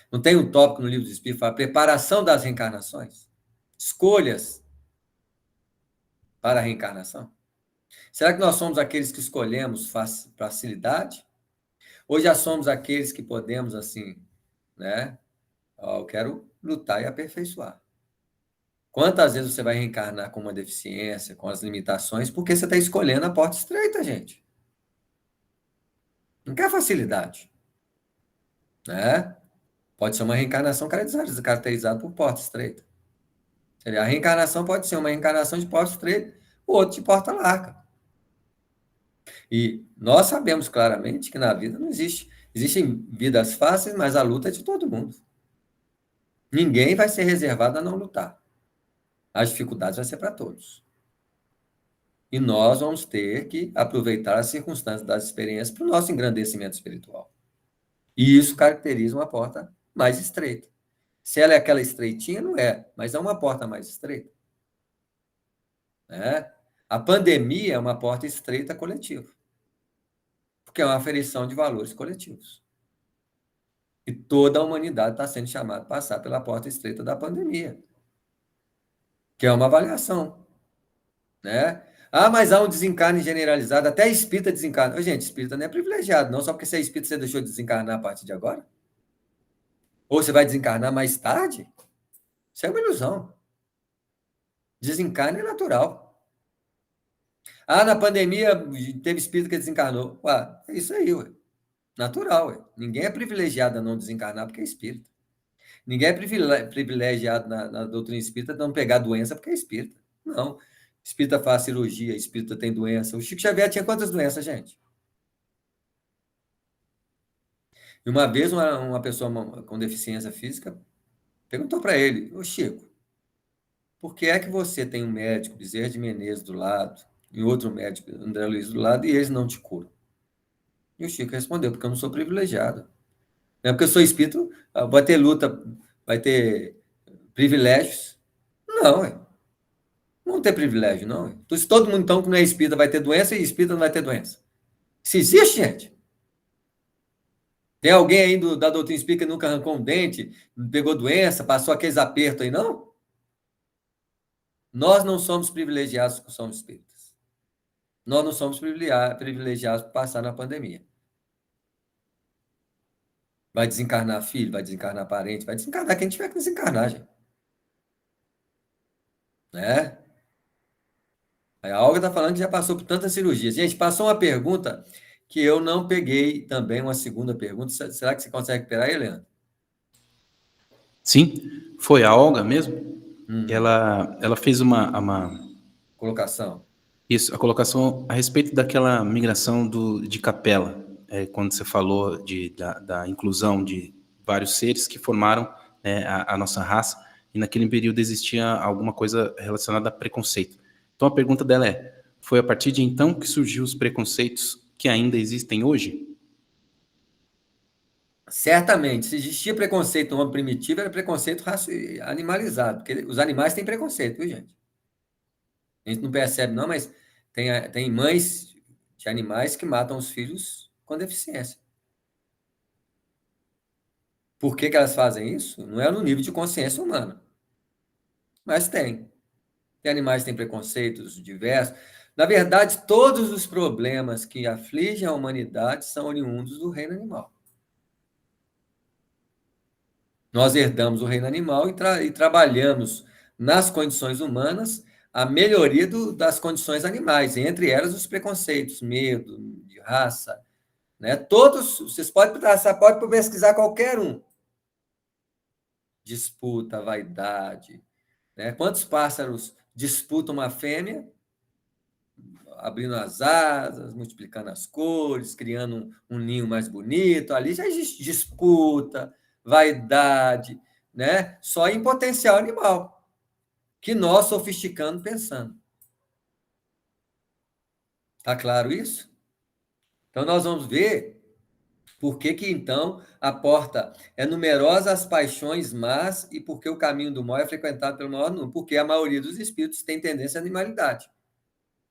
Não tem um tópico no Livro dos Espíritos que fala preparação das reencarnações? Escolhas para a reencarnação? Será que nós somos aqueles que escolhemos facilidade? Ou já somos aqueles que podemos, assim, né? Eu quero lutar e aperfeiçoar. Quantas vezes você vai reencarnar com uma deficiência, com as limitações, porque você está escolhendo a porta estreita, gente. Não quer facilidade, né? Pode ser uma reencarnação caracterizada por porta estreita. A reencarnação pode ser uma reencarnação de porta estreita, o outro de porta larga. E nós sabemos claramente que na vida não existem vidas fáceis, mas a luta é de todo mundo. Ninguém vai ser reservado a não lutar. As dificuldades vão ser para todos. E nós vamos ter que aproveitar as circunstâncias das experiências para o nosso engrandecimento espiritual. E isso caracteriza uma porta mais estreita. Se ela é aquela estreitinha, não é, mas é uma porta mais estreita. Né? A pandemia é uma porta estreita coletiva, porque é uma aferição de valores coletivos. E toda a humanidade está sendo chamada a passar pela porta estreita da pandemia, que é uma avaliação, né? Ah, mas há um desencarne generalizado, até espírita desencarna. Ô, gente, espírita não é privilegiado, não. Só porque você é espírita, você deixou de desencarnar a partir de agora? Ou você vai desencarnar mais tarde? Isso é uma ilusão. Desencarne é natural. Ah, na pandemia teve espírito que desencarnou. Ué, é isso aí, ué. Natural, ué. Ninguém é privilegiado a não desencarnar porque é espírita. Ninguém é privilegiado na doutrina espírita a não pegar doença porque é espírita. Não. Espírita faz cirurgia, espírita tem doença. O Chico Xavier tinha quantas doenças, gente? E uma vez uma pessoa com deficiência física perguntou para ele: Ô Chico, por que é que você tem um médico, Bezerra de Menezes, do lado, e outro médico, André Luiz, do lado, e eles não te curam? E o Chico respondeu: porque eu não sou privilegiado. Não é porque eu sou espírita, vai ter luta, vai ter privilégios. Não, ué. Não tem privilégio, não. Ué. Se todo mundo, então, que não é espírita, vai ter doença, e espírita não vai ter doença. Isso existe, gente. Tem alguém aí da doutrina espírita que nunca arrancou um dente, pegou doença, passou aqueles apertos aí, não? Nós não somos privilegiados que somos espíritas. Nós não somos privilegiados por passar na pandemia. Vai desencarnar filho, vai desencarnar parente, vai desencarnar quem tiver que desencarnar, gente. Né? Aí a Olga está falando que já passou por tantas cirurgias. Gente, passou uma pergunta que eu não peguei também, uma segunda pergunta. Será que você consegue pegar aí, Leandro? Sim, foi a Olga mesmo. Ela fez uma Colocação. isso, a colocação a respeito daquela migração de Capela, quando você falou da inclusão de vários seres que formaram, né, a nossa raça, e naquele período existia alguma coisa relacionada a preconceito. Então a pergunta dela foi a partir de então que surgiu os preconceitos que ainda existem hoje? Certamente, se existia preconceito no homem primitivo, era preconceito animalizado, porque os animais têm preconceito, viu, gente? A gente não percebe, não, mas tem mães de animais que matam os filhos com deficiência. Por que elas fazem isso? Não é no nível de consciência humana, mas tem. Tem animais que têm preconceitos diversos. Na verdade, todos os problemas que afligem a humanidade são oriundos do reino animal. Nós herdamos o reino animal e trabalhamos nas condições humanas a melhoria das condições animais, entre elas os preconceitos, medo, de raça, né? Todos, vocês podem pesquisar qualquer um. Disputa, vaidade, né? Quantos pássaros disputam uma fêmea, abrindo as asas, multiplicando as cores, criando um ninho mais bonito? Ali já existe disputa, vaidade, né? Só em potencial animal, que nós, sofisticando, pensando. Tá claro isso? Então, nós vamos ver por que, então, a porta é numerosa as paixões más e por que o caminho do mal é frequentado pelo maior número. Porque a maioria dos espíritos tem tendência à animalidade.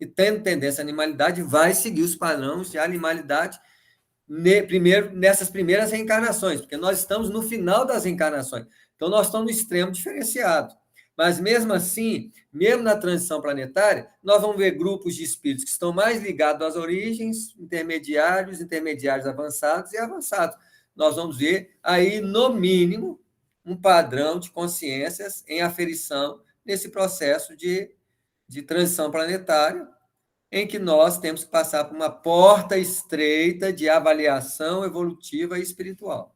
E tendo tendência à animalidade, vai seguir os padrões de animalidade primeiro nessas primeiras reencarnações, porque nós estamos no final das reencarnações. Então, nós estamos no extremo diferenciado. Mas, mesmo assim, mesmo na transição planetária, nós vamos ver grupos de espíritos que estão mais ligados às origens, intermediários avançados e avançados. Nós vamos ver aí, no mínimo, um padrão de consciências em aferição nesse processo de transição planetária, em que nós temos que passar por uma porta estreita de avaliação evolutiva e espiritual,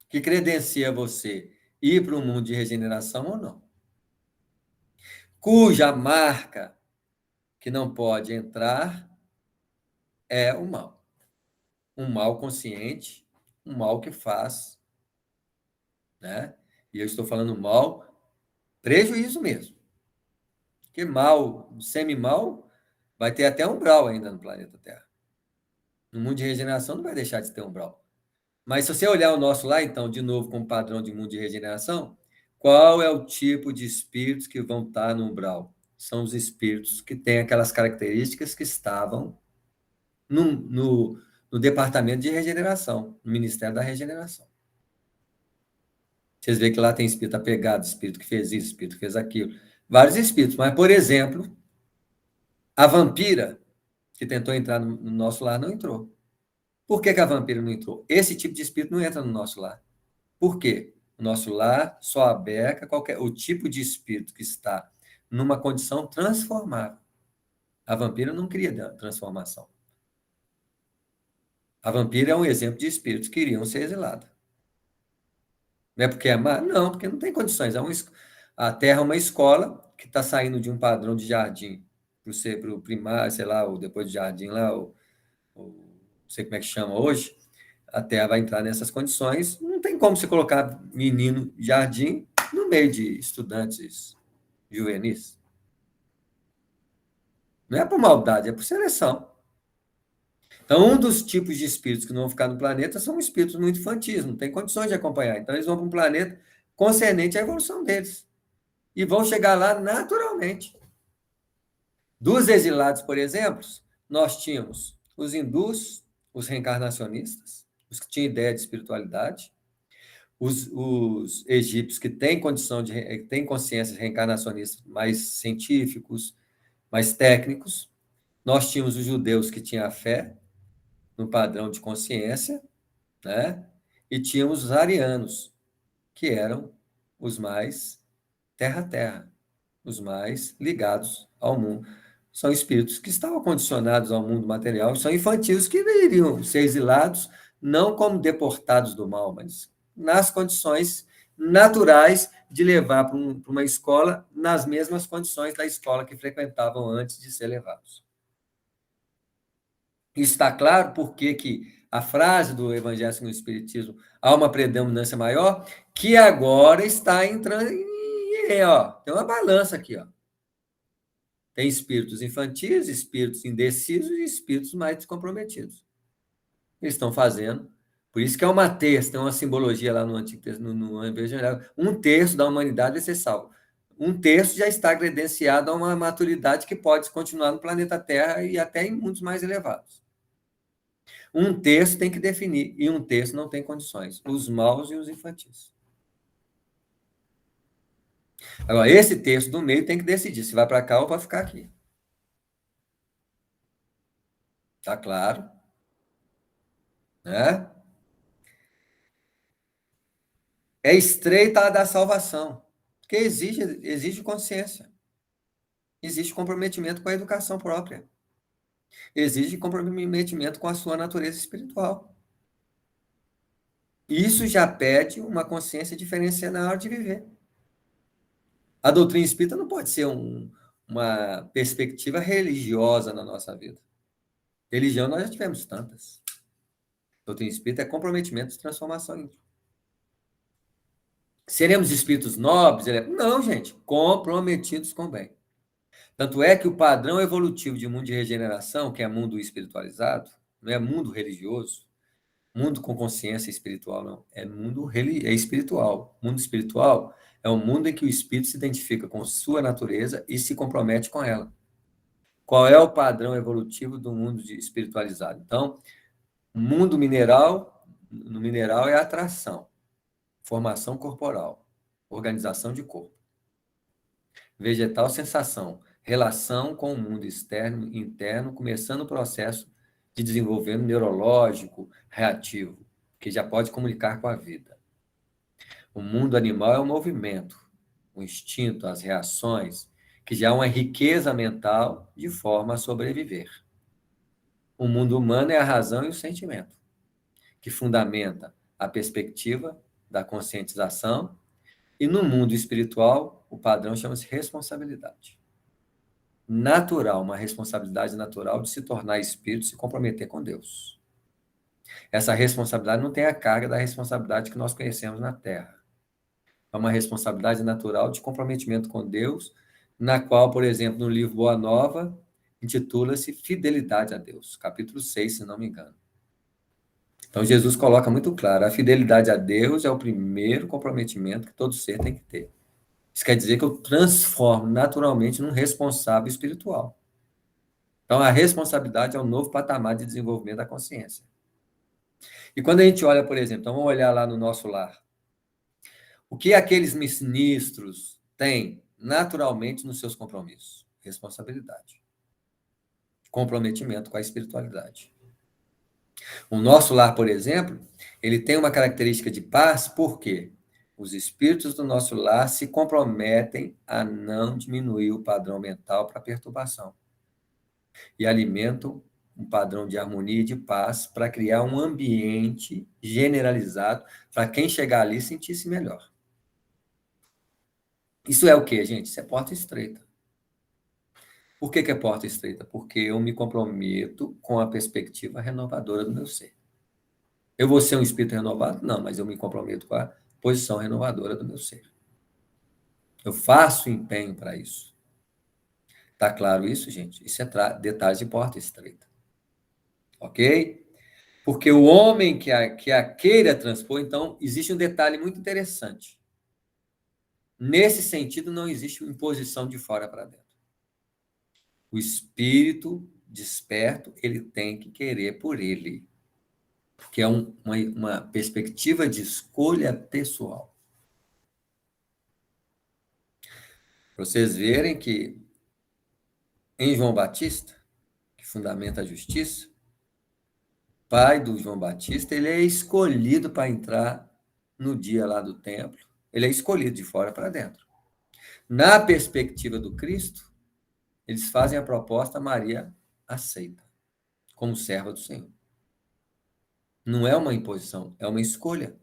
que credencia você ir para um mundo de regeneração ou não, cuja marca que não pode entrar é o mal. Um mal consciente, um mal que faz, né? E eu estou falando mal, prejuízo mesmo. Porque mal, semi-mal, vai ter até umbral ainda no planeta Terra. No mundo de regeneração não vai deixar de ter umbral. Mas se você olhar o nosso lá, então, de novo, como padrão de mundo de regeneração, qual é o tipo de espíritos que vão estar no umbral? São os espíritos que têm aquelas características que estavam no departamento de regeneração, no Ministério da Regeneração. Vocês veem que lá tem espírito apegado, espírito que fez isso, espírito que fez aquilo. Vários espíritos. Mas, por exemplo, a vampira, que tentou entrar no nosso lar, não entrou. Por que a vampira não entrou? Esse tipo de espírito não entra no nosso lar. Por quê? O nosso lar só aberta o tipo de espírito que está numa condição transformável. A vampira não queria transformação. A vampira é um exemplo de espíritos que iriam ser exilados. Não é porque é má? Não, porque não tem condições. A Terra é uma escola que está saindo de um padrão de jardim para o primário, sei lá, ou depois de jardim lá, não sei como é que chama hoje. A Terra vai entrar nessas condições. Não tem como você colocar menino jardim no meio de estudantes juvenis. Não é por maldade, é por seleção. Então, um dos tipos de espíritos que não vão ficar no planeta são espíritos muito infantis, não tem condições de acompanhar. Então, eles vão para um planeta concernente à evolução deles. E vão chegar lá naturalmente. Dos exilados, por exemplo, nós tínhamos os hindus, os reencarnacionistas, os que tinham ideia de espiritualidade, os egípcios que têm condição têm consciência reencarnacionista, mais científicos, mais técnicos. Nós tínhamos os judeus que tinham a fé no padrão de consciência, né? E tínhamos os arianos, que eram os mais terra-terra, os mais ligados ao mundo. São espíritos que estavam condicionados ao mundo material, são infantis que iriam ser exilados, não como deportados do mal, mas nas condições naturais de levar para uma escola nas mesmas condições da escola que frequentavam antes de ser levados. Isso está claro porque que a frase do Evangelho segundo o Espiritismo, há uma predominância maior, que agora está entrando ó, tem uma balança aqui, ó. Tem espíritos infantis, espíritos indecisos e espíritos mais descomprometidos. Eles estão fazendo, por isso que é uma terça, tem uma simbologia lá no Antigo no Evangelho, 1/3 da humanidade vai ser salvo. 1/3 já está credenciado a uma maturidade que pode continuar no planeta Terra e até em mundos mais elevados. 1/3 tem que definir, e 1/3 não tem condições, os maus e os infantis. Agora, esse terço do meio tem que decidir se vai para cá ou para ficar aqui. Tá claro? Né? É estreita a da salvação, porque exige consciência, exige comprometimento com a educação própria, exige comprometimento com a sua natureza espiritual. Isso já pede uma consciência diferenciada na hora de viver. A doutrina espírita não pode ser uma perspectiva religiosa na nossa vida. Religião nós já tivemos tantas. A doutrina espírita é comprometimento de transformação íntima. Seremos espíritos nobres? Não, gente, comprometidos com o bem. Tanto é que o padrão evolutivo de mundo de regeneração, que é mundo espiritualizado, não é mundo religioso, mundo com consciência espiritual, não. É mundo espiritual. Mundo espiritual é um mundo em que o espírito se identifica com sua natureza e se compromete com ela. Qual é o padrão evolutivo do mundo espiritualizado? Então, mundo mineral, no mineral é atração, formação corporal, organização de corpo. Vegetal, sensação, relação com o mundo externo e interno, começando o processo de desenvolvimento neurológico, reativo, que já pode comunicar com a vida. O mundo animal é o movimento, o instinto, as reações, que já é uma riqueza mental de forma a sobreviver. O mundo humano é a razão e o sentimento, que fundamenta a perspectiva da conscientização, e no mundo espiritual, o padrão chama-se responsabilidade. Natural, uma responsabilidade natural de se tornar espírito, se comprometer com Deus. Essa responsabilidade não tem a carga da responsabilidade que nós conhecemos na Terra. É uma responsabilidade natural de comprometimento com Deus, na qual, por exemplo, no livro Boa Nova, intitula-se Fidelidade a Deus, capítulo 6, se não me engano. Então, Jesus coloca muito claro, a fidelidade a Deus é o primeiro comprometimento que todo ser tem que ter. Isso quer dizer que eu transformo naturalmente num responsável espiritual. Então, a responsabilidade é um novo patamar de desenvolvimento da consciência. E quando a gente olha, por exemplo, então vamos olhar lá no nosso lar. O que aqueles ministros têm naturalmente nos seus compromissos. Responsabilidade. Comprometimento com a espiritualidade. O nosso lar, por exemplo, ele tem uma característica de paz, porque os espíritos do nosso lar se comprometem a não diminuir o padrão mental para perturbação. E alimentam um padrão de harmonia e de paz para criar um ambiente generalizado para quem chegar ali sentir-se melhor. Isso é o quê, gente? Isso é porta estreita. Por que é porta estreita? Porque eu me comprometo com a perspectiva renovadora do meu ser. Eu vou ser um espírito renovado? Não, mas eu me comprometo com a posição renovadora do meu ser. Eu faço empenho para isso. Tá claro isso, gente? Isso é detalhes de porta estreita. Ok? Porque o homem que a queira transpor, então, existe um detalhe muito interessante. Nesse sentido, não existe imposição de fora para dentro. O espírito desperto, ele tem que querer por ele. Que é uma perspectiva de escolha pessoal. Para vocês verem que em João Batista, que fundamenta a justiça, pai do João Batista, ele é escolhido para entrar no dia lá do templo. Ele é escolhido de fora para dentro. Na perspectiva do Cristo, eles fazem a proposta, Maria aceita, como serva do Senhor. Não é uma imposição, é uma escolha.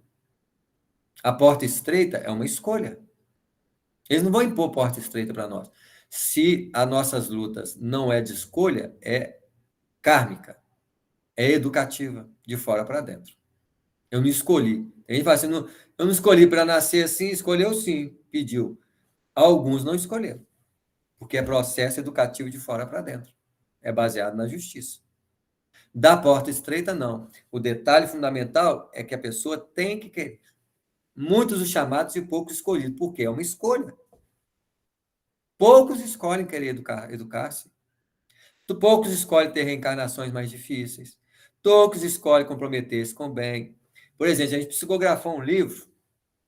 A porta estreita é uma escolha. Eles não vão impor porta estreita para nós. Se as nossas lutas não é de escolha, é kármica, é educativa, de fora para dentro. Eu não escolhi. A gente fala assim, eu não escolhi para nascer assim, escolheu sim, pediu. Alguns não escolheram, porque é processo educativo de fora para dentro. É baseado na justiça. Da porta estreita, não. O detalhe fundamental é que a pessoa tem que querer. Muitos os chamados e poucos escolhidos, porque é uma escolha. Poucos escolhem querer educar-se. Poucos escolhem ter reencarnações mais difíceis. Poucos escolhem comprometer-se com o bem. Por exemplo, a gente psicografou um livro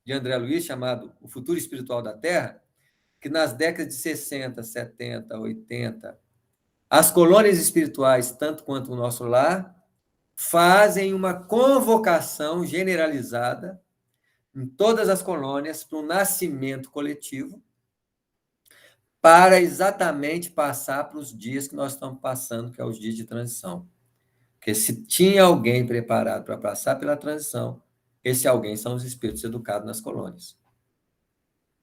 de André Luiz chamado O Futuro Espiritual da Terra, que nas décadas de 60, 70, 80, as colônias espirituais, tanto quanto o nosso lar, fazem uma convocação generalizada em todas as colônias para um nascimento coletivo, para exatamente passar para os dias que nós estamos passando, que é os dias de transição. Porque se tinha alguém preparado para passar pela transição, esse alguém são os espíritos educados nas colônias.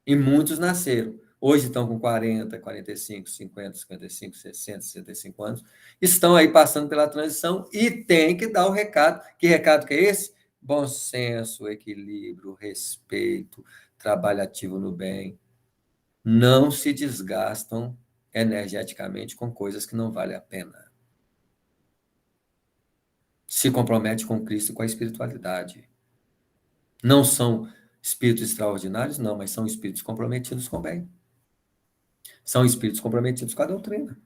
E muitos nasceram. Hoje estão com 40, 45, 50, 55, 60, 65 anos. Estão aí passando pela transição e tem que dar o recado. Que recado que é esse? Bom senso, equilíbrio, respeito, trabalho ativo no bem. Não se desgastam energeticamente com coisas que não valem a pena. Se compromete com Cristo e com a espiritualidade. Não são espíritos extraordinários, não, mas são espíritos comprometidos com o bem. São espíritos comprometidos com a doutrina.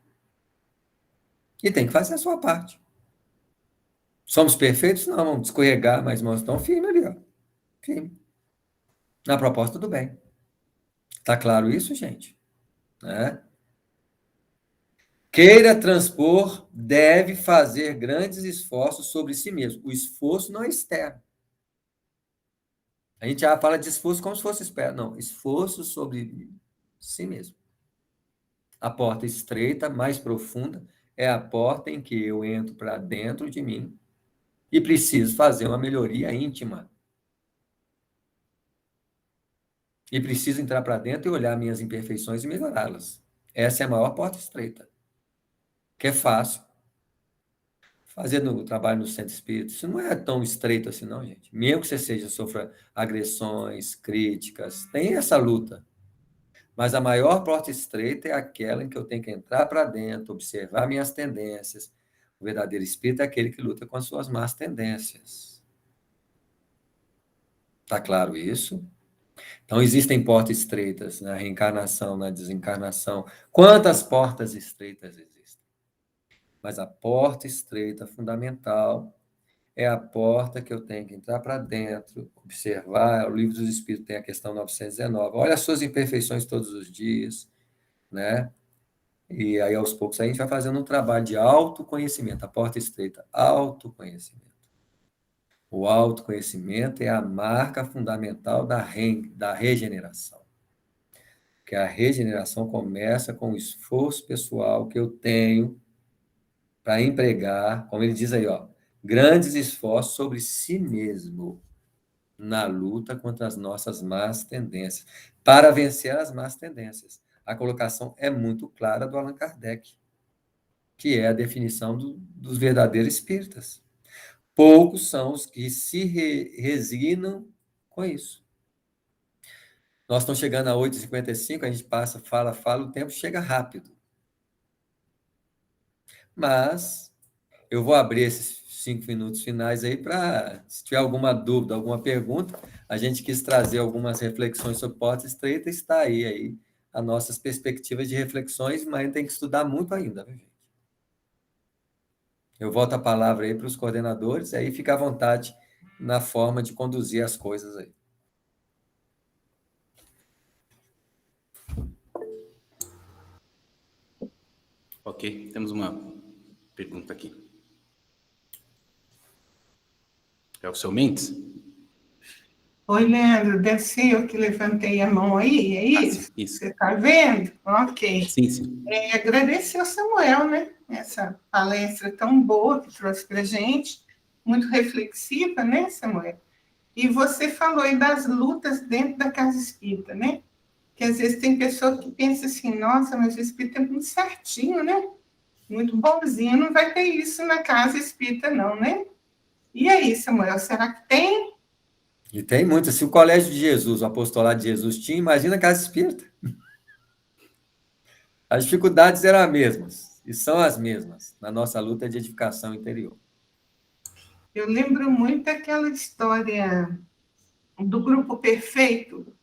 E tem que fazer a sua parte. Somos perfeitos? Não, vamos escorregar, mas nós estamos firmes ali, ó. Firme. Na proposta do bem. Tá claro isso, gente? Né? Queira transpor, deve fazer grandes esforços sobre si mesmo. O esforço não é externo. A gente já fala de esforço como se fosse externo. Não, esforço sobre si mesmo. A porta estreita, mais profunda, é a porta em que eu entro para dentro de mim e preciso fazer uma melhoria íntima. E preciso entrar para dentro e olhar minhas imperfeições e melhorá-las. Essa é a maior porta estreita. Que é fácil. Fazer o trabalho no centro espírita, isso não é tão estreito assim, não, gente. Mesmo que você sofra agressões, críticas, tem essa luta. Mas a maior porta estreita é aquela em que eu tenho que entrar para dentro, observar minhas tendências. O verdadeiro espírito é aquele que luta com as suas más tendências. Está claro isso? Então, existem portas estreitas na reencarnação, na desencarnação. Quantas portas estreitas existem? Mas a porta estreita fundamental é a porta que eu tenho que entrar para dentro, observar. O Livro dos Espíritos tem a questão 919. Olha as suas imperfeições todos os dias, né? E aí, aos poucos, a gente vai fazendo um trabalho de autoconhecimento. A porta estreita, autoconhecimento. O autoconhecimento é a marca fundamental da regeneração. Porque a regeneração começa com o esforço pessoal que eu tenho para empregar, como ele diz aí, ó, grandes esforços sobre si mesmo na luta contra as nossas más tendências, para vencer as más tendências. A colocação é muito clara do Allan Kardec, que é a definição dos verdadeiros espíritas. Poucos são os que se resignam com isso. Nós estamos chegando a 8h55, a gente passa, fala, o tempo chega rápido. Mas eu vou abrir esses 5 minutos finais aí para, se tiver alguma dúvida, alguma pergunta, a gente quis trazer algumas reflexões sobre porta estreita, está aí as nossas perspectivas de reflexões, mas a gente tem que estudar muito ainda, viu, gente? Eu volto a palavra aí para os coordenadores, aí fica à vontade na forma de conduzir as coisas aí. Ok, temos uma pergunta aqui. É o seu Mendes? Oi, Leandro, deve ser eu que levantei a mão aí, é isso? Sim, isso. Você está vendo? Ok. Sim, sim. Agradecer ao Samuel, né? Essa palestra tão boa que trouxe para a gente, muito reflexiva, né, Samuel? E você falou aí das lutas dentro da casa espírita, né? Que às vezes tem pessoa que pensa assim, nossa, mas o espírita é muito certinho, né? Muito bonzinho, não vai ter isso na casa espírita, não, né? E aí, Samuel, será que tem? E tem muito. Se o Colégio de Jesus, o Apostolado de Jesus tinha, imagina a casa espírita. As dificuldades eram as mesmas, e são as mesmas, na nossa luta de edificação interior. Eu lembro muito daquela história do grupo perfeito.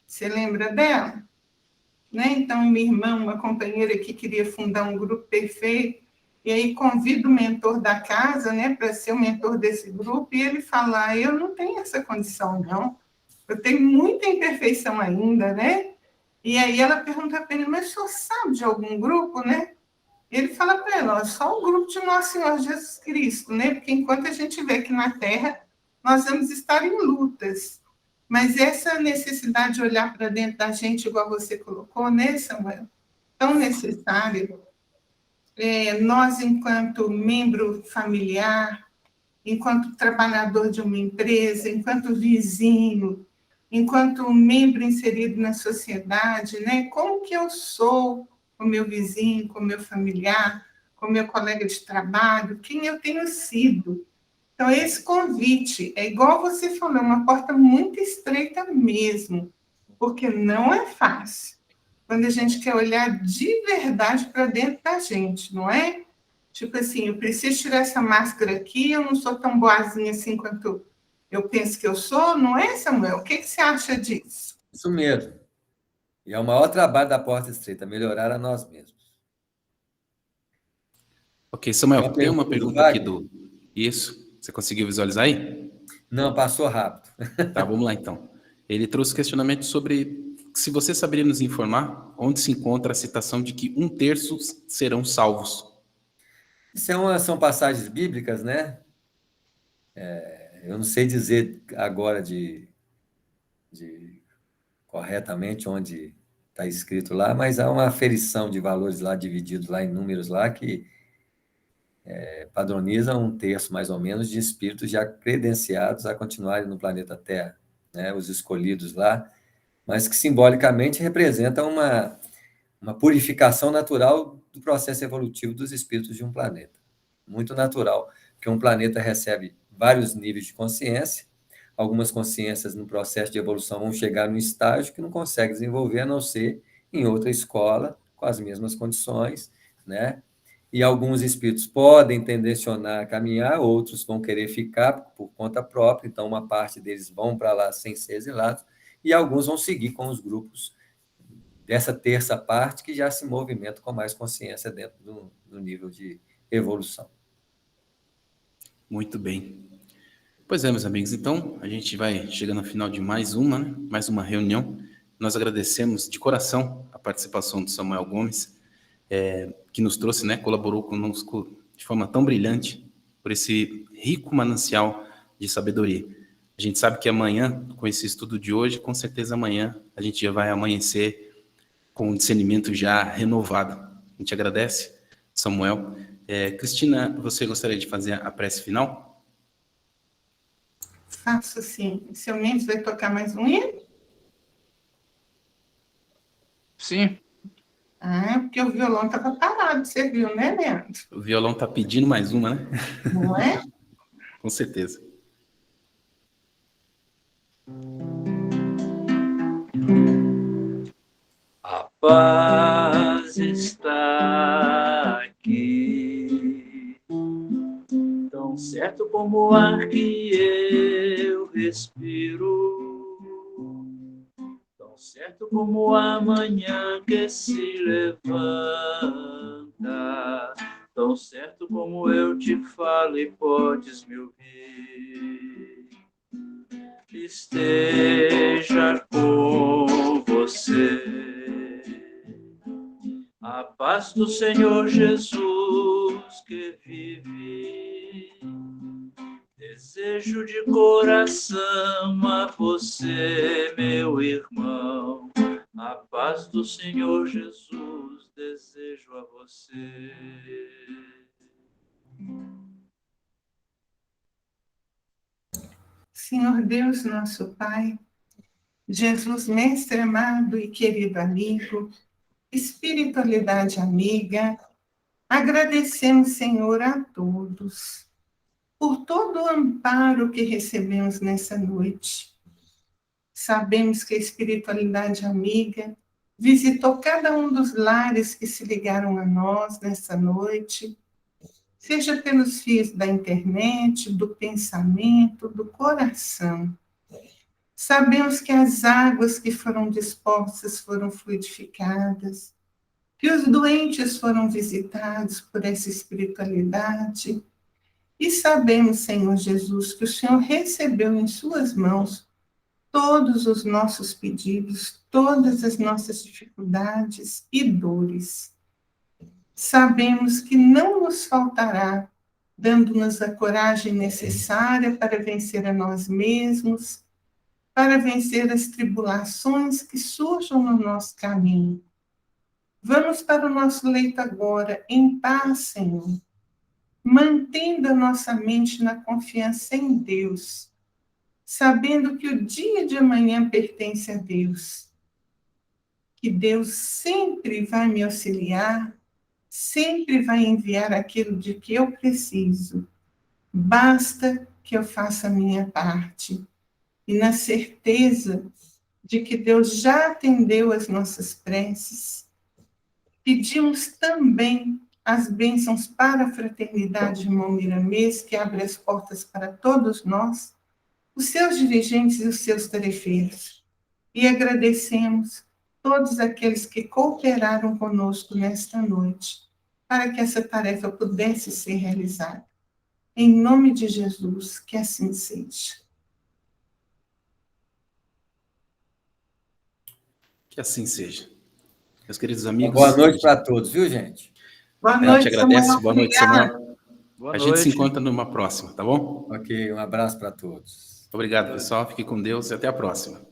Você lembra dela? Né? Então, minha irmã, uma companheira que queria fundar um grupo perfeito, e aí convida o mentor da casa, né, para ser o mentor desse grupo, e ele fala, eu não tenho essa condição, não. Eu tenho muita imperfeição ainda, né? E aí ela pergunta para ele, mas o senhor sabe de algum grupo, né? Ele fala para ela, só o grupo de Nosso Senhor Jesus Cristo, né? Porque enquanto a gente vê aqui na Terra, nós vamos estar em lutas. Mas essa necessidade de olhar para dentro da gente, igual você colocou, né, Samuel? Tão necessário. Nós, enquanto membro familiar, enquanto trabalhador de uma empresa, enquanto vizinho, enquanto membro inserido na sociedade, né? Como que eu sou com o meu vizinho, com o meu familiar, com o meu colega de trabalho, quem eu tenho sido. Então, esse convite é igual você falou, uma porta muito estreita mesmo, porque não é fácil. Quando a gente quer olhar de verdade para dentro da gente, não é? Tipo assim, eu preciso tirar essa máscara aqui, eu não sou tão boazinha assim quanto eu penso que eu sou, não é, Samuel? O que você acha disso? Isso mesmo. E é o maior trabalho da porta estreita, melhorar a nós mesmos. Ok, Samuel, tem uma pergunta aqui do... Isso, você conseguiu visualizar aí? Não, passou rápido. Tá, vamos lá então. Ele trouxe questionamento sobre se você saberia nos informar onde se encontra a citação de que 1/3 serão salvos. Isso são passagens bíblicas, né? Eu não sei dizer agora corretamente onde está escrito lá, mas há uma aferição de valores lá, divididos lá em números lá, que padroniza 1/3, mais ou menos, de espíritos já credenciados a continuarem no planeta Terra, né? Os escolhidos lá, mas que simbolicamente representam uma purificação natural do processo evolutivo dos espíritos de um planeta. Muito natural, porque um planeta recebe vários níveis de consciência, algumas consciências no processo de evolução vão chegar num estágio que não consegue desenvolver, a não ser em outra escola, com as mesmas condições, né? E alguns espíritos podem tendencionar a caminhar, outros vão querer ficar por conta própria, então uma parte deles vão para lá sem ser exilados, e alguns vão seguir com os grupos dessa terça parte que já se movimenta com mais consciência dentro do nível de evolução. Muito bem. Pois é, meus amigos, então a gente vai chegando ao final de mais uma, né? Mais uma reunião. Nós agradecemos de coração a participação do Samuel Gomes, que nos trouxe, né, colaborou conosco de forma tão brilhante por esse rico manancial de sabedoria. A gente sabe que amanhã, com esse estudo de hoje, com certeza amanhã a gente já vai amanhecer com um discernimento já renovado. A gente agradece, Samuel. Cristina, você gostaria de fazer a prece final? Faço sim. O seu Mendes vai tocar mais um hino? Sim. Porque o violão estava parado, você viu, né, Leandro? O violão está pedindo mais uma, né? Não é? Com certeza. A paz está aqui, tão certo como o ar que eu respiro, tão certo como a manhã que se levanta, tão certo como eu te falo e podes me ouvir. Esteja com você a paz do Senhor Jesus que vive. Desejo de coração a você, meu irmão. A paz do Senhor Jesus desejo a você. Senhor Deus, nosso Pai, Jesus, mestre amado e querido amigo, espiritualidade amiga, agradecemos, Senhor, a todos por todo o amparo que recebemos nessa noite. Sabemos que a espiritualidade amiga visitou cada um dos lares que se ligaram a nós nessa noite, seja pelos fios da internet, do pensamento, do coração. Sabemos que as águas que foram dispostas foram fluidificadas, que os doentes foram visitados por essa espiritualidade, e sabemos, Senhor Jesus, que o Senhor recebeu em suas mãos todos os nossos pedidos, todas as nossas dificuldades e dores. Sabemos que não nos faltará, dando-nos a coragem necessária para vencer a nós mesmos, para vencer as tribulações que surjam no nosso caminho. Vamos para o nosso leito agora, em paz, Senhor, mantendo a nossa mente na confiança em Deus, sabendo que o dia de amanhã pertence a Deus, que Deus sempre vai me auxiliar, sempre vai enviar aquilo de que eu preciso. Basta que eu faça a minha parte. E na certeza de que Deus já atendeu as nossas preces, pedimos também as bênçãos para a Fraternidade Irmão Miramês, que abre as portas para todos nós, os seus dirigentes e os seus tarefeiros. E agradecemos todos aqueles que cooperaram conosco nesta noite, para que essa tarefa pudesse ser realizada. Em nome de Jesus, que assim seja. Que assim seja. Meus queridos amigos... Boa noite para todos, viu, gente? Boa A gente noite, agradece. Samuel. Boa noite, Samuel. Boa A noite. gente se encontra numa próxima, tá bom? Ok, um abraço para todos. Obrigado, pessoal. Fique com Deus e até a próxima.